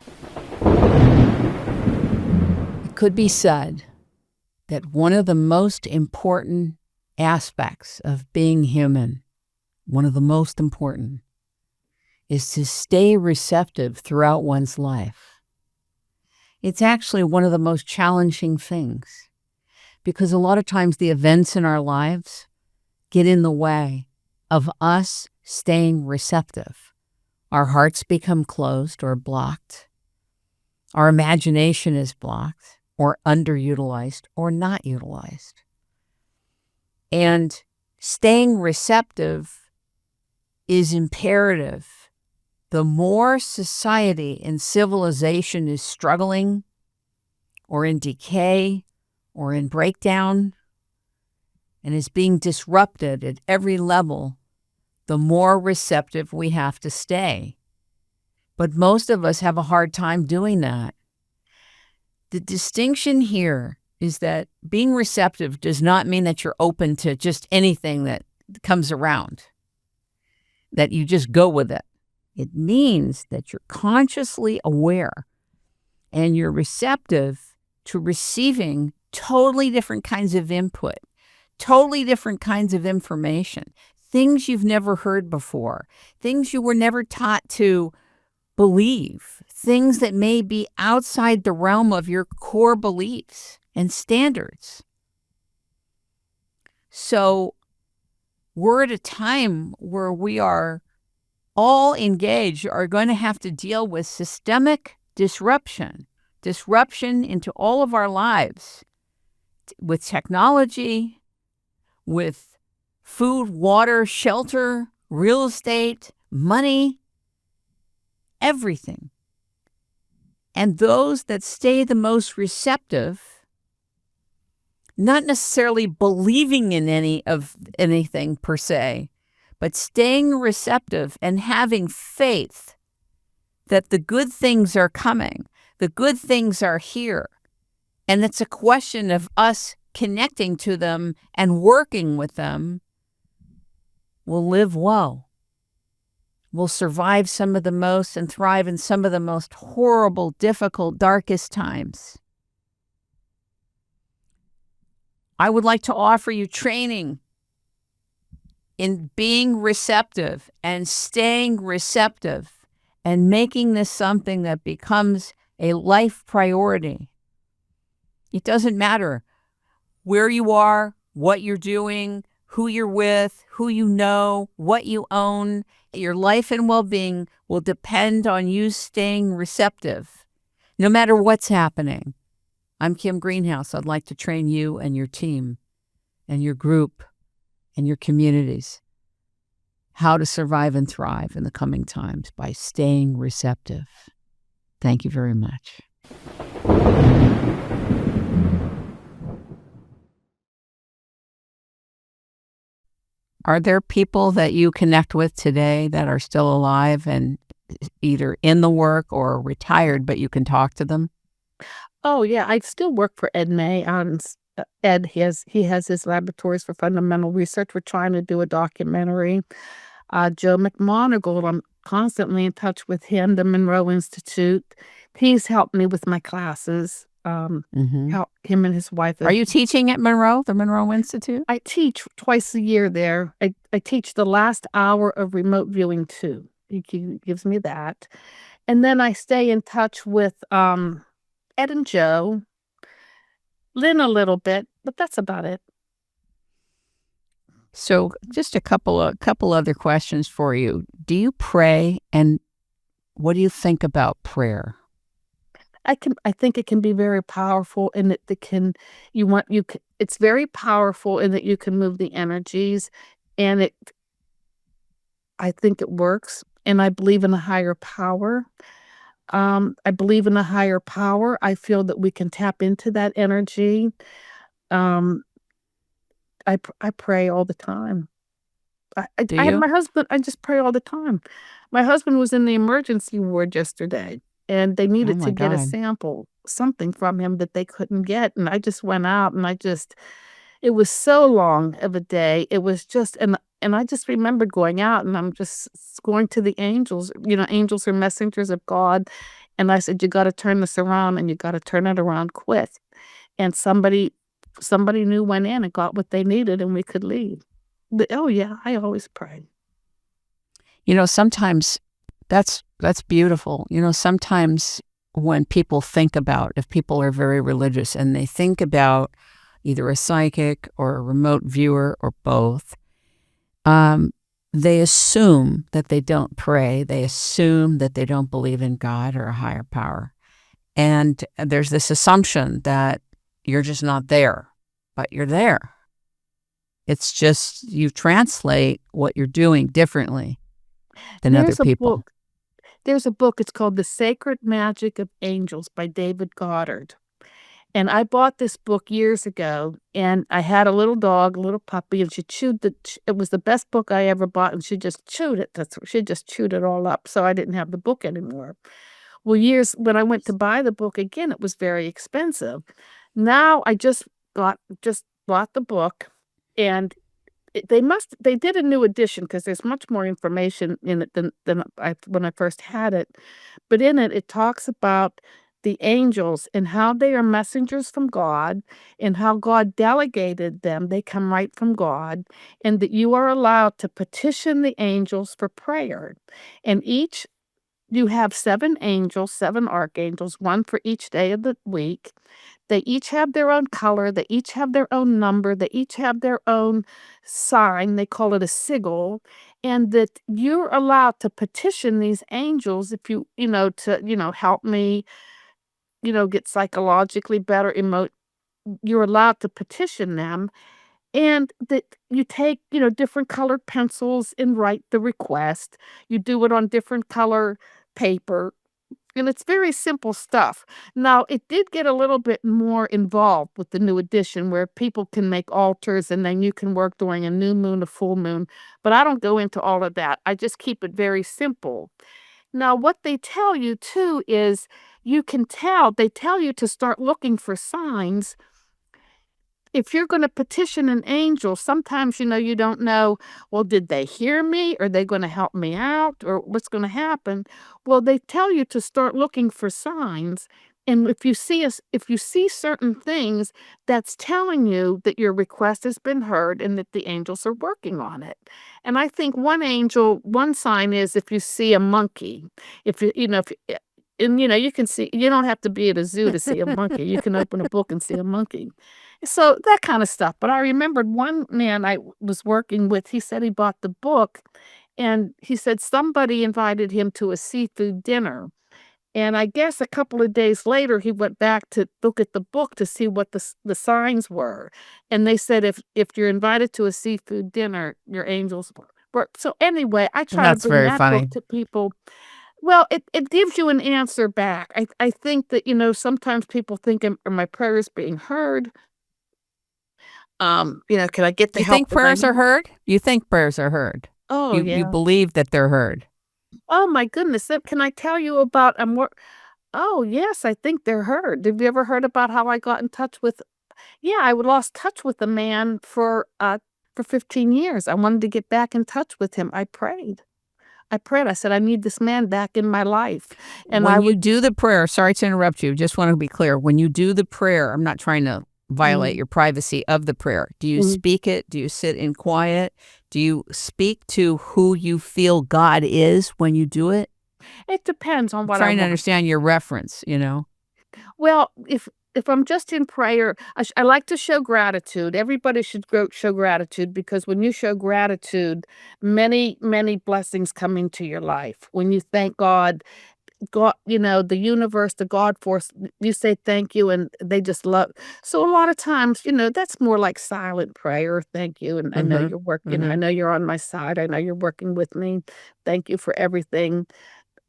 It could be said that one of the most important aspects of being human, one of the most important, is to stay receptive throughout one's life. It's actually one of the most challenging things because a lot of times the events in our lives get in the way of us staying receptive. Our hearts become closed or blocked. Our imagination is blocked or underutilized or not utilized. And staying receptive is imperative. The more society and civilization is struggling or in decay or in breakdown and is being disrupted at every level, the more receptive we have to stay. But most of us have a hard time doing that. The distinction here is that being receptive does not mean that you're open to just anything that comes around, that you just go with it. It means that you're consciously aware and you're receptive to receiving totally different kinds of input, totally different kinds of information, things you've never heard before, things you were never taught to believe, things that may be outside the realm of your core beliefs and standards. So we're at a time where we are all engaged, are going to have to deal with systemic disruption into all of our lives, with technology, with food, water, shelter, real estate, money, everything. And those that stay the most receptive, not necessarily believing in anything per se, but staying receptive and having faith that the good things are coming, the good things are here. And it's a question of us connecting to them and working with them, will live well, will survive some of the most and thrive in some of the most horrible, difficult, darkest times. I would like to offer you training in being receptive and staying receptive and making this something that becomes a life priority. It doesn't matter where you are, what you're doing, who you're with, who you know, what you own. Your life and well-being will depend on you staying receptive, no matter what's happening. I'm Kim Greenhouse. I'd like to train you and your team and your group and your communities how to survive and thrive in the coming times by staying receptive. Thank you very much. Are there people that you connect with today that are still alive and either in the work or retired, but you can talk to them? Oh, yeah, I still work for Ed May out in Ed, he has his laboratories for fundamental research. We're trying to do a documentary. Joe McMonagle, I'm constantly in touch with him, the Monroe Institute. He's helped me with my classes. Help him and his wife. Are you teaching at Monroe, the Monroe Institute? I teach twice a year there. I teach the last hour of remote viewing too. He gives me that. And then I stay in touch with Ed and Joe, Lynn a little bit, but that's about it. So just a couple other questions for you. Do you pray, and what do you think about prayer? I think it can be very powerful in that it's very powerful in that you can move the energies, and I think it works, and I believe in a higher power. I believe in a higher power. I feel that we can tap into that energy. I pray all the time. Do I had you? my husband, I just pray all the time. My husband was in the emergency ward yesterday, and they Oh needed to my get a God. sample, something from him that they couldn't get, and I just went out, and it was so long of a day. It was just and I just remembered going out, and I'm just going to the angels. Angels are messengers of God, and I said, "You gotta turn this around, and you gotta turn it around quick." And somebody new went in and got what they needed, and we could leave. Oh, yeah, I always pray. Sometimes that's beautiful. Sometimes when people think about, if people are very religious and they think about either a psychic or a remote viewer or both, they assume that they don't pray. They assume that they don't believe in God or a higher power. And there's this assumption that you're just not there, but you're there. It's just you translate what you're doing differently than other There's a people. book there's a book, it's called The Sacred Magic of Angels by David Goddard. And I bought this book years ago, and I had a little dog, a little puppy, and she chewed it was the best book I ever bought, and she just chewed it. She just chewed it all up, so I didn't have the book anymore. Well, years when I went to buy the book again, it was very expensive. Now I just bought the book, and they did a new edition because there's much more information in it than when I first had it. But in it, it talks about the angels and how they are messengers from God and how God delegated them. They come right from God, and that you are allowed to petition the angels for prayer. And you have 7 angels, 7 archangels, 1 for each day of the week. They each have their own color, they each have their own number, they each have their own sign, they call it a sigil, and that you're allowed to petition these angels if help me, get psychologically better, you're allowed to petition them, and that you take, different colored pencils and write the request. You do it on different color paper, and it's very simple stuff. Now, it did get a little bit more involved with the new edition where people can make altars and then you can work during a new moon, a full moon, but I don't go into all of that. I just keep it very simple. Now, what they tell you too is they tell you to start looking for signs if you're going to petition an angel. Sometimes, you don't know, well, did they hear me? Are they going to help me out? Or what's going to happen? Well, they tell you to start looking for signs. And if you see certain things, that's telling you that your request has been heard and that the angels are working on it. And I think one sign is if you see a monkey, if you, you know, if, and you can see, you don't have to be at a zoo to see a monkey. You can open a book and see a monkey. So that kind of stuff. But I remembered one man I was working with, he said he bought the book, and he said somebody invited him to a seafood dinner. And I guess a couple of days later, he went back to look at the book to see what the signs were. And they said if you're invited to a seafood dinner, your angels work. So anyway, I try to That's bring very that book funny. to people. Well, it gives you an answer back. I think that, sometimes people think, are my prayers being heard? Can I get the You help think that I prayers are need? heard? You think prayers are heard. Oh, You yeah. believe that they're heard. Oh, my goodness. Can I tell you about a more Oh, yes, I think they're heard. Have you ever heard about how I got in touch with Yeah, I lost touch with a man for 15 years. I wanted to get back in touch with him. I prayed. I said, "I need this man back in my life." And I When you would do the prayer, sorry to interrupt you, just want to be clear. When you do the prayer, I'm not trying to violate Mhm, your privacy of the prayer. Do you mhm. speak it? Do you sit in quiet? Do you speak to who you feel God is when you do it? It depends on I'm what I trying to want. understand your reference. Well, if I'm just in prayer, I like to show gratitude. Everybody should show gratitude, because when you show gratitude, many, many blessings come into your life. When you thank God, the universe, the God force, you say thank you and they just love. So a lot of times, that's more like silent prayer. Thank you. And I know Mhm. you're working, I Mhm. know you're on my side. I know you're working with me. Thank you for everything.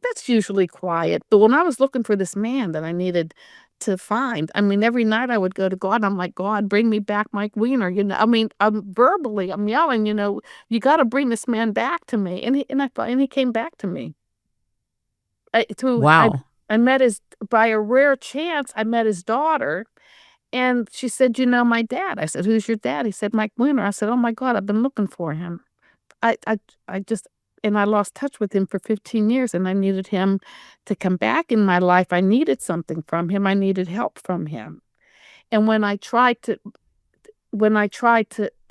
That's usually quiet. But when I was looking for this man that I needed to find. I mean, every night I would go to God. I'm like, God, bring me back Mike Weiner. I mean, I'm verbally, I'm yelling. You got to bring this man back to me. And he came back to me. Wow. I met by a rare chance. I met his daughter, and she said, my dad. I said, who's your dad? He said, Mike Weiner. I said, oh my God, I've been looking for him. I just, and I lost touch with him for 15 years, and I needed him to come back in my life. I needed something from him. I needed help from him. And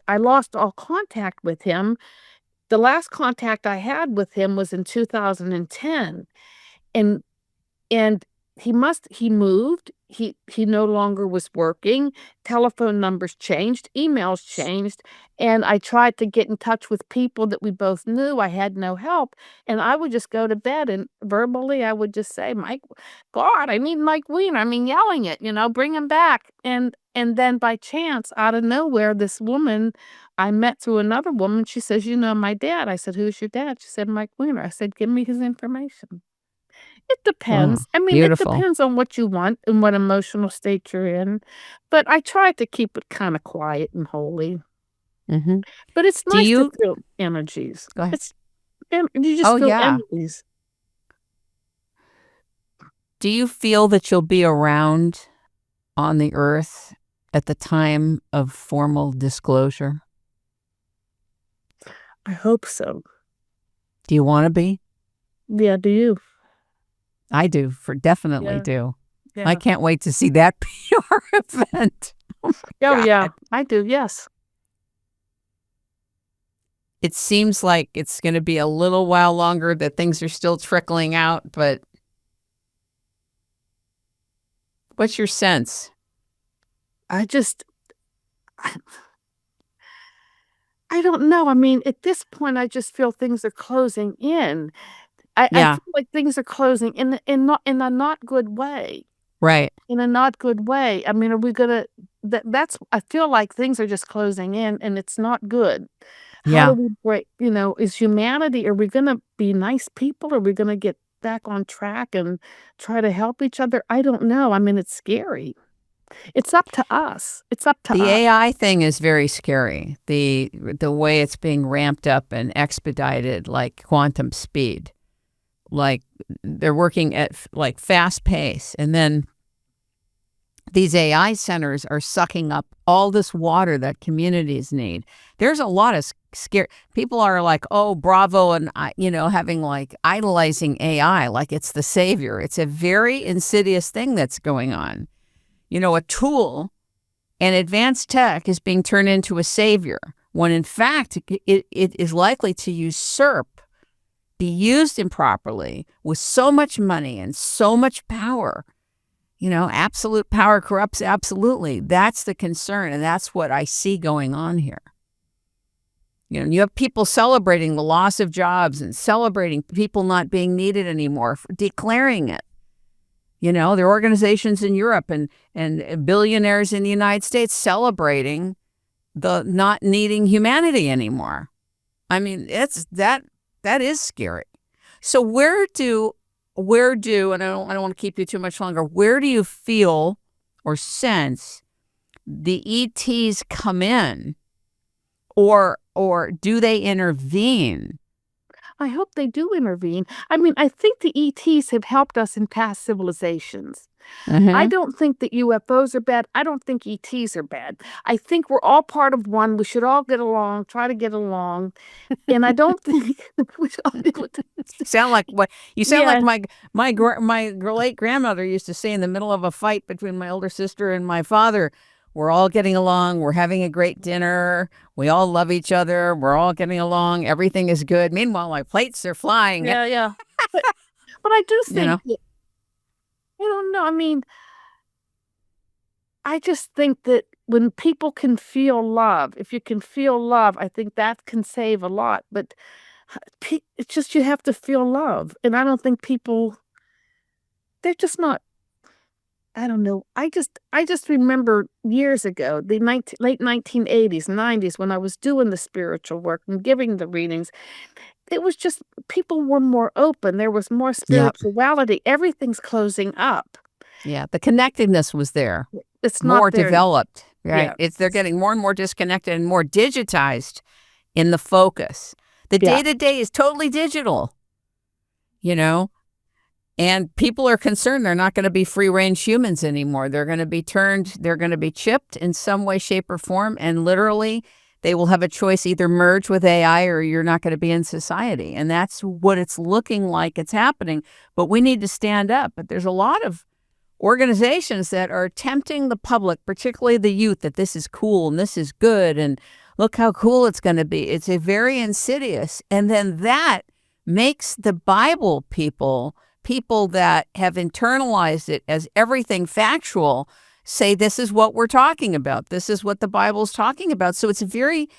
I lost all contact with him. The last contact I had with him was in 2010. And and he moved. He no longer was working. Telephone numbers changed, emails changed, and I tried to get in touch with people that we both knew. I had no help, and I would just go to bed, and verbally I would just say, "Mike, God, I need Mike Weiner." I mean, yelling it, bring him back. And then by chance, out of nowhere, this woman I met through another woman, she says, my dad. I said, who's your dad? She said, Mike Weiner. I said, give me his information. It Oh, depends. I mean, it beautiful. depends on what you want and what emotional state you're in, but I try to keep it kinda quiet and holy. Hmm. But it's Do nice to you feel energies. go ahead? You just Oh, feel yeah. energies. Do you feel that you'll be around on the earth at the time of formal disclosure? I hope so. Do you want to be? Yeah, do you? I do, definitely Yeah, do. I yeah. can't wait to see that PR event. Oh Oh, my yeah, God. I do, yes. It seems like it's going to be a little while longer, that things are still trickling out, but what's your sense? I just I don't know. I mean, at this point, I just feel things are closing in. I Yeah, feel like things are closing not in a not good way. right. In a not good way. I mean, are we gonna that's I feel like things are just closing in, and it's not good. How do Yeah. we break is humanity, are we gonna be nice people? Are we gonna get back on track and try to help each other? I don't know. I mean, it's scary. It's up to us. It's up to The us. AI thing is very scary. The way it's being ramped up and expedited like quantum speed. Like they're working at like fast pace, and then these AI centers are sucking up all this water that communities need. There's a lot of scare. People are like, "Oh, bravo," and having like idolizing AI like it's the savior. It's a very insidious thing that's going on. A tool and advanced tech is being turned into a savior, when in fact it is likely to usurp, be used improperly with so much money and so much power. Absolute power corrupts absolutely. That's the concern, and that's what I see going on here. You have people celebrating the loss of jobs and celebrating people not being needed anymore, declaring it. There are organizations in Europe and billionaires in the United States celebrating the not needing humanity anymore. I mean, that is scary. So and I don't want to keep you too much longer. Where do you feel or sense the ETs come in, or do they intervene? I hope they do intervene. I mean, I think the ETs have helped us in past civilizations. I Mm-hmm. don't think that UFOs are bad. I don't think ETs are bad. I think we're all part of one. We should all get along, try to get along. And I don't think we should all be able to. Sound like what you sound like Yeah, my late grandmother used to say in the middle of a fight between my older sister and my father. We're all getting along. We're having a great dinner. We all love each other. We're all getting along. Everything is good. Meanwhile, my plates are flying. yeah, yeah. But but I do You think know, that I don't know. I mean, I just think that when people can feel love, if you can feel love, I think that can save a lot. But it's just you have to feel love, and I don't think people they're just not. I don't know. I just remember years ago, the late 1980s, 90s, when I was doing the spiritual work and giving the readings. It was just people were more open. There was more yep. spirituality. Everything's closing up. Yeah, the connectedness was there. It's more not there. developed, right? Yeah. They're getting more and more disconnected and more digitized in the focus. The Yeah. day-to-day is totally digital, and people are concerned they're not going to be free-range humans anymore. They're going to be chipped in some way, shape, or form, and literally they will have a choice, either merge with AI or you're not going to be in society. And that's what it's looking like it's happening. But we need to stand up. But there's a lot of organizations that are tempting the public, particularly the youth, that this is cool and this is good and look how cool it's going to be. It's a very insidious. And then that makes the Bible people that have internalized it as everything factual say this is what we're talking about. This is what the Bible's talking about. So it's a very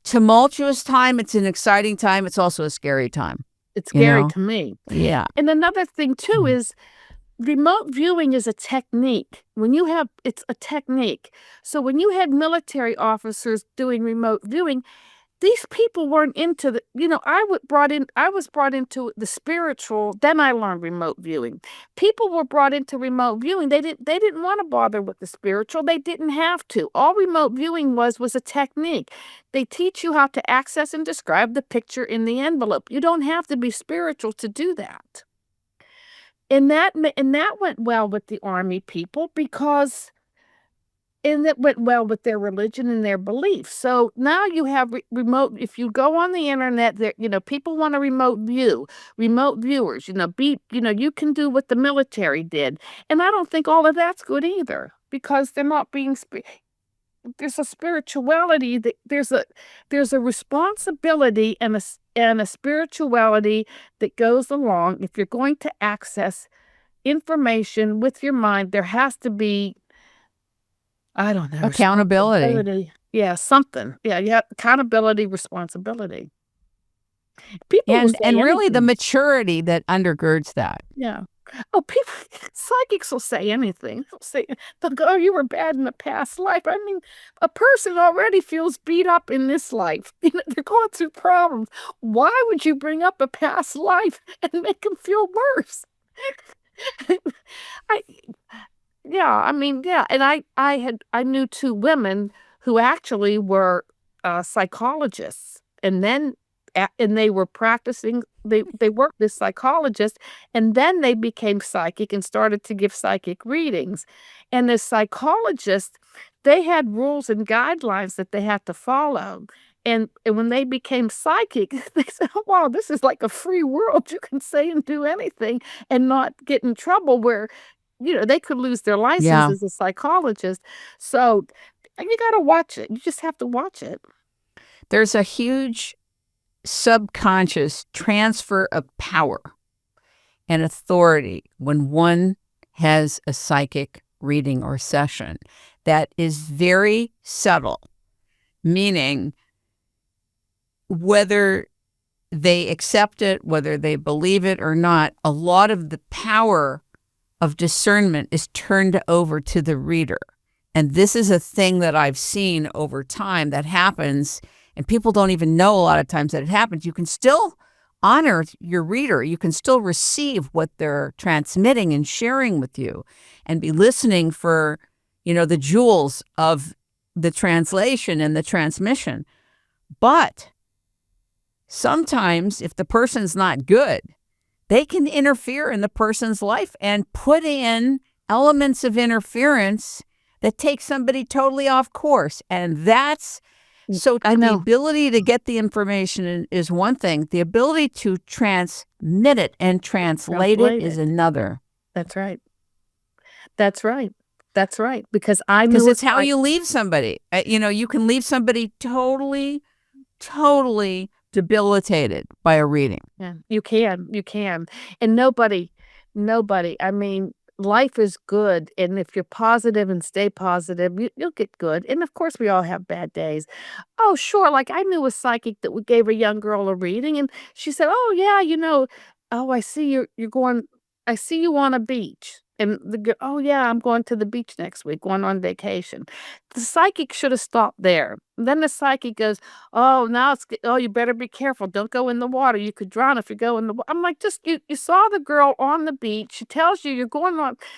tumultuous time. It's an exciting time. It's also a scary time. It's scary to me. Yeah. And another thing too is remote viewing is a technique. It's a technique. So when you had military officers doing remote viewing, these people weren't into I was brought into the spiritual, then I learned remote viewing. People were brought into remote viewing. They didn't want to bother with the spiritual. They didn't have to. All remote viewing was a technique. They teach you how to access and describe the picture in the envelope. You don't have to be spiritual to do that. And that went well with the Army people and that went well with their religion and their beliefs. So now you have remote. If you go on the internet, there, people want a remote viewers. You can do what the military did, and I don't think all of that's good either, because they're not being. There's a spirituality that there's a responsibility and a spirituality that goes along. If you're going to access information with your mind, there has to be, I don't know, accountability. Yeah, something. Yeah, accountability, responsibility. People will say and really the anything. maturity that undergirds that. Yeah. Oh, psychics will say anything. They'll go, "Oh, you were bad in the past life." I mean, a person already feels beat up in this life. They're going through problems. Why would you bring up a past life and make them feel worse? And I knew two women who actually were psychologists, and they were practicing. They worked as psychologists, and then they became psychic and started to give psychic readings. And as psychologists, they had rules and guidelines that they had to follow. And when they became psychic, they said, "Oh, wow, this is like a free world. You can say and do anything and not get in trouble," where they could lose their license as a psychologist. So you got to watch it. You just have to watch it. There's a huge subconscious transfer of power and authority when one has a psychic reading or session that is very subtle, meaning whether they accept it, whether they believe it or not, a lot of the power of discernment is turned over to the reader. And this is a thing that I've seen over time that happens, and people don't even know a lot of times that it happens. You can still honor your reader. You can still receive what they're transmitting and sharing with you and be listening for, the jewels of the translation and the transmission. But sometimes if the person's not good, they can interfere in the person's life and put in elements of interference that take somebody totally off course. And that's so the ability to get the information is one thing. The ability to transmit it and translate it is another. That's right. That's right. Because it's how you leave somebody. You can leave somebody totally, totally debilitated by a reading. Yeah, you can. And nobody, I mean, life is good. And if you're positive and stay positive, you'll get good. And of course, we all have bad days. Oh, sure. Like I knew a psychic that gave a young girl a reading, and she said, "Oh, yeah, I see you're going, I see you on a beach." And the girl, "Oh, yeah, I'm going to the beach next week, going on vacation." The psychic should have stopped there. Then the psychic goes, "Oh, now oh, you better be careful. Don't go in the water. You could drown if you go in the water." I'm like, just you saw the girl on the beach. She tells you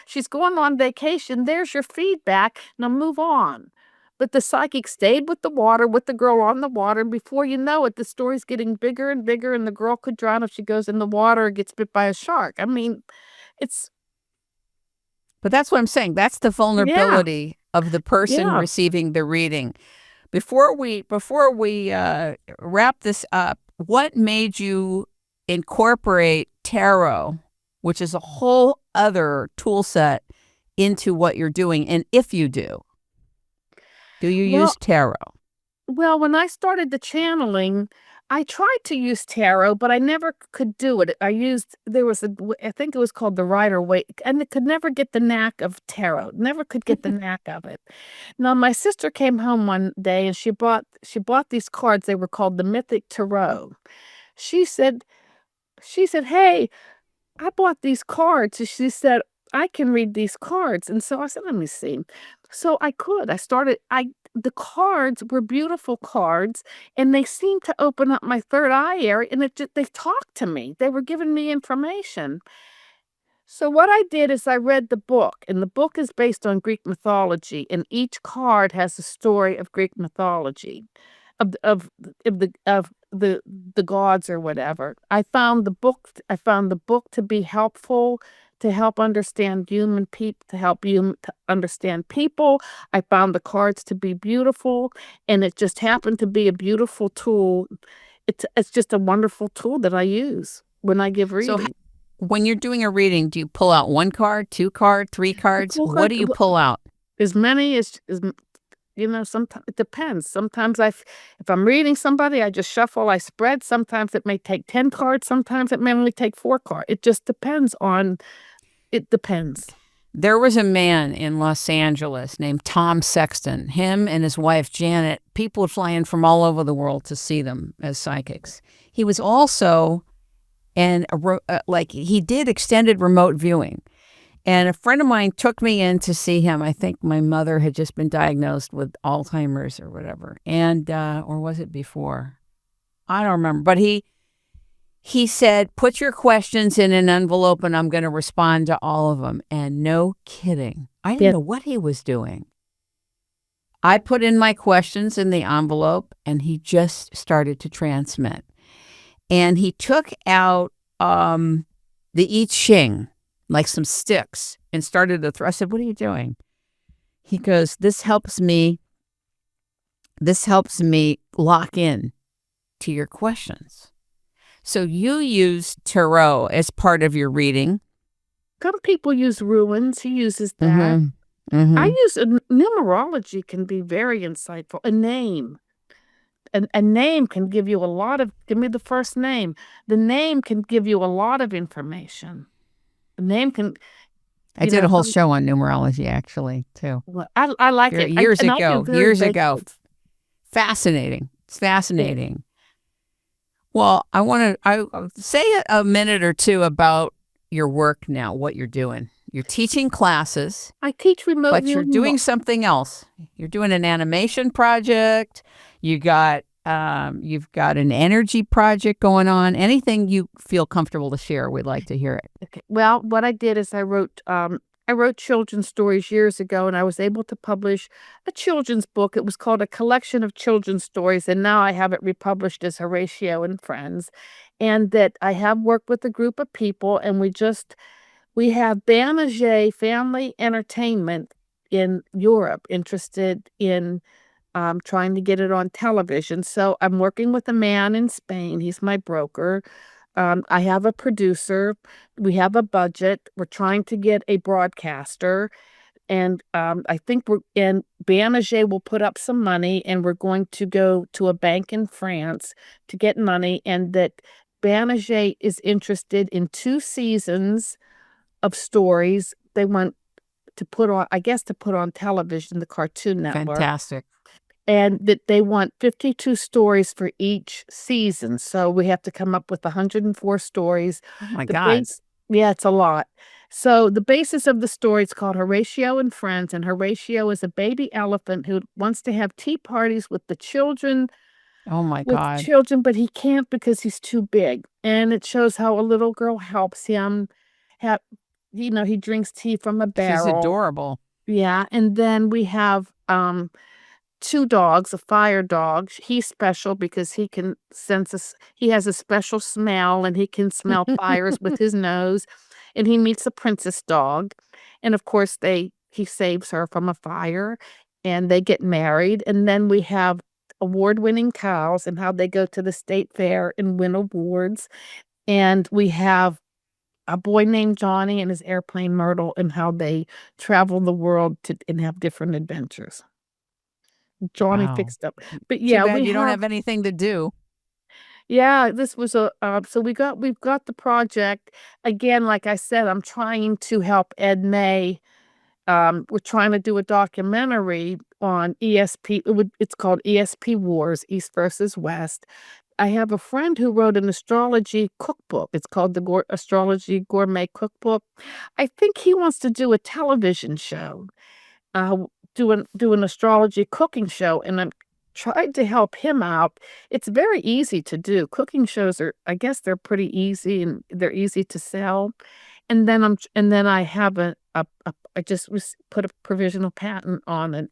she's going on vacation. There's your feedback. Now move on. But the psychic stayed with the water, with the girl on the water. And before you know it, the story's getting bigger and bigger, and the girl could drown if she goes in the water or gets bit by a shark. I mean, it's But that's what I'm saying. That's the yeah, vulnerability of the person yeah. receiving the reading. Before we wrap this up, what made you incorporate tarot, which is a whole other tool set, into what you're doing? And if you do you use Well, tarot? when I started the channeling, I tried to use tarot, but I never could do it. There was I think it was called the Rider-Waite, and I could never get the knack of tarot. Never could get the knack of it. Now, my sister came home one day and she bought these cards. They were called the Mythic Tarot. She said, "Hey, I bought these cards." And she said, "I can read these cards." And so I said, "Let me see." So I could. The cards were beautiful cards, and they seemed to open up my third eye area, and they talked to me. They were giving me information. So what I did is I read the book, and the book is based on Greek mythology, and each card has a story of Greek mythology, of the gods or whatever. I found the book to be helpful, to help understand to understand people. I found the cards to be beautiful, and it just happened to be a beautiful tool. It's just a wonderful tool that I use when I give So reading. when you're doing a reading, do you pull out one card, two card, three I cards? pull What card do you pull out? as many as sometimes it depends. Sometimes if I'm reading somebody, I just shuffle, I spread. Sometimes it may take 10 cards, sometimes it may only take 4 cards. It depends. There was a man in Los Angeles named Tom Sexton. Him and his wife, Janet, people would fly in from all over the world to see them as psychics. He was also, he did extended remote viewing. And a friend of mine took me in to see him. I think my mother had just been diagnosed with Alzheimer's or whatever. And, or was it before? I don't remember. But he said, put your questions in an envelope and I'm going to respond to all of them. And no kidding, I didn't Yeah. know what he was doing. I put in my questions in the envelope and he just started to transmit. And he took out the I Ching, like some sticks, and started to throw. I said, what are you doing? He goes, this helps me lock in to your questions. So you use tarot as part of your reading. Some people use ruins. He uses that. Mm-hmm. Mm-hmm. I use numerology can be very insightful. A name. A name can give you a lot of, give me the first name. The name can give you a lot of information. The name can, I did a whole show on numerology, actually, too. well, I like it. Years I do ago. very Years basic. ago. Fascinating. It's fascinating. Well, I want to say a minute or two about your work now, what you're doing. You're teaching classes, I teach remote but you're viewing. doing something else. You're doing an animation project. You've got an energy project going on. Anything you feel comfortable to share, we'd like to hear it. Okay. Well, what I did is I wrote children's stories years ago, and I was able to publish a children's book. It was called A Collection of Children's Stories, and now I have it republished as Horatio and Friends. And that I have worked with a group of people, and we have Banagher Family Entertainment in Europe interested in trying to get it on television. So I'm working with a man in Spain. He's my broker. I have a producer. We have a budget. We're trying to get a broadcaster. And I think Banagher will put up some money, and we're going to go to a bank in France to get money. And that Banagher is interested in 2 seasons of stories. They want to put on television, the Cartoon Network. Fantastic. And that they want 52 stories for each season. So we have to come up with 104 stories. Oh, my The God. base, yeah, it's a lot. So the basis of the story is called Horatio and Friends, and Horatio is a baby elephant who wants to have tea parties with the children, Oh my God. but he can't because he's too big. And it shows how a little girl helps him. Have, he drinks tea from a She's barrel. adorable. Yeah, and then we have two dogs, a fire dog. He's special because he can he has a special smell and he can smell fires with his nose. And he meets a princess dog. And of course he saves her from a fire and they get married. And then we have award-winning cows and how they go to the state fair and win awards. And we have a boy named Johnny and his airplane Myrtle and how they travel the world and have different adventures. Johnny Wow. fixed up. But Too yeah, bad you don't have anything to do. yeah, this was so we've got the project. Again, like I said, I'm trying to help Ed May. We're trying to do a documentary on ESP. It's called ESP Wars, East versus West. I have a friend who wrote an astrology cookbook. It's called the Astrology Gourmet Cookbook. I think he wants to do a television show, uh, do an astrology cooking show, and I'm tried to help him out. It's very easy to do. Cooking shows I guess they're pretty easy and they're easy to sell. And then I have I just put a provisional patent on an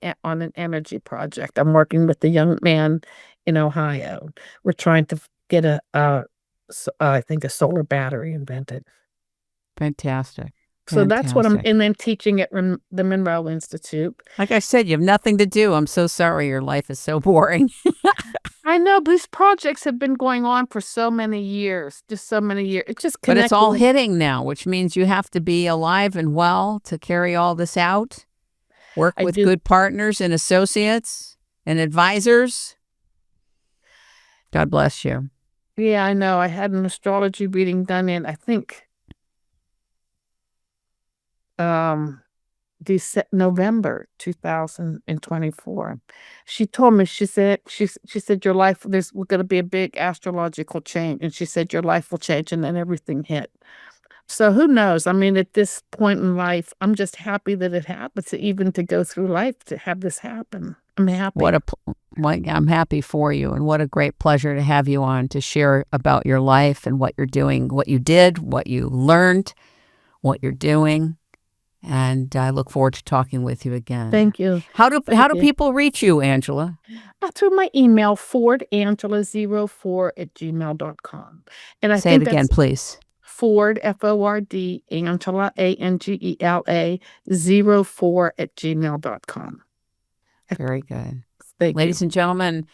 energy project. I'm working with a young man in Ohio. We're trying to get I think a solar battery invented. Fantastic. So that's what and then teaching at the Monroe Institute. Like I said, you have nothing to do. I'm so sorry your life is so boring. I know, but these projects have been going on for so many years, just so many years. It's just But it's all hitting now, which means you have to be alive and well to carry all this out. Work with good partners and associates and advisors. God bless you. Yeah, I know. I had an astrology reading done in, I think, November 2024. She told me, she said your life, there's going to be a big astrological change. And she said your life will change, and then everything hit. So who knows? I mean, at this point in life, I'm just happy that it happened, even to go through life to have this happen. I'm happy. I'm happy for you, and what a great pleasure to have you on to share about your life and what you're doing, what you did, what you learned, what you're doing. And I look forward to talking with you again. Thank you. How do people reach you, Angela? Through my email, fordangela04@gmail.com. And I Say it again, please. Ford, Ford, Angela, Angela, 04@gmail.com. Very good. Thank ladies and gentlemen,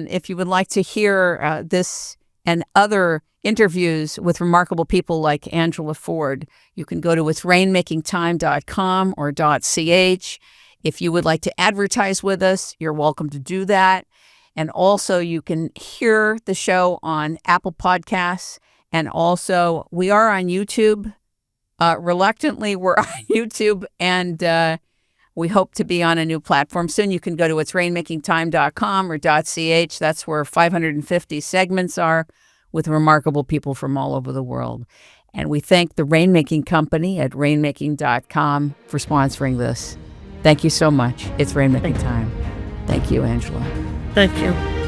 if you would like to hear this and other interviews with remarkable people like Angela Ford, you can go to rainmakingtime.com or .ch. If you would like to advertise with us, you're welcome to do that. And also you can hear the show on Apple Podcasts. And also we are on YouTube. Reluctantly, we're on YouTube, and we hope to be on a new platform soon. You can go to rainmakingtime.com or .ch. That's where 550 segments are with remarkable people from all over the world. And we thank the Rainmaking Company at rainmaking.com for sponsoring this. Thank you so much. It's Rainmaking Time. Thank you, Angela. Thank you.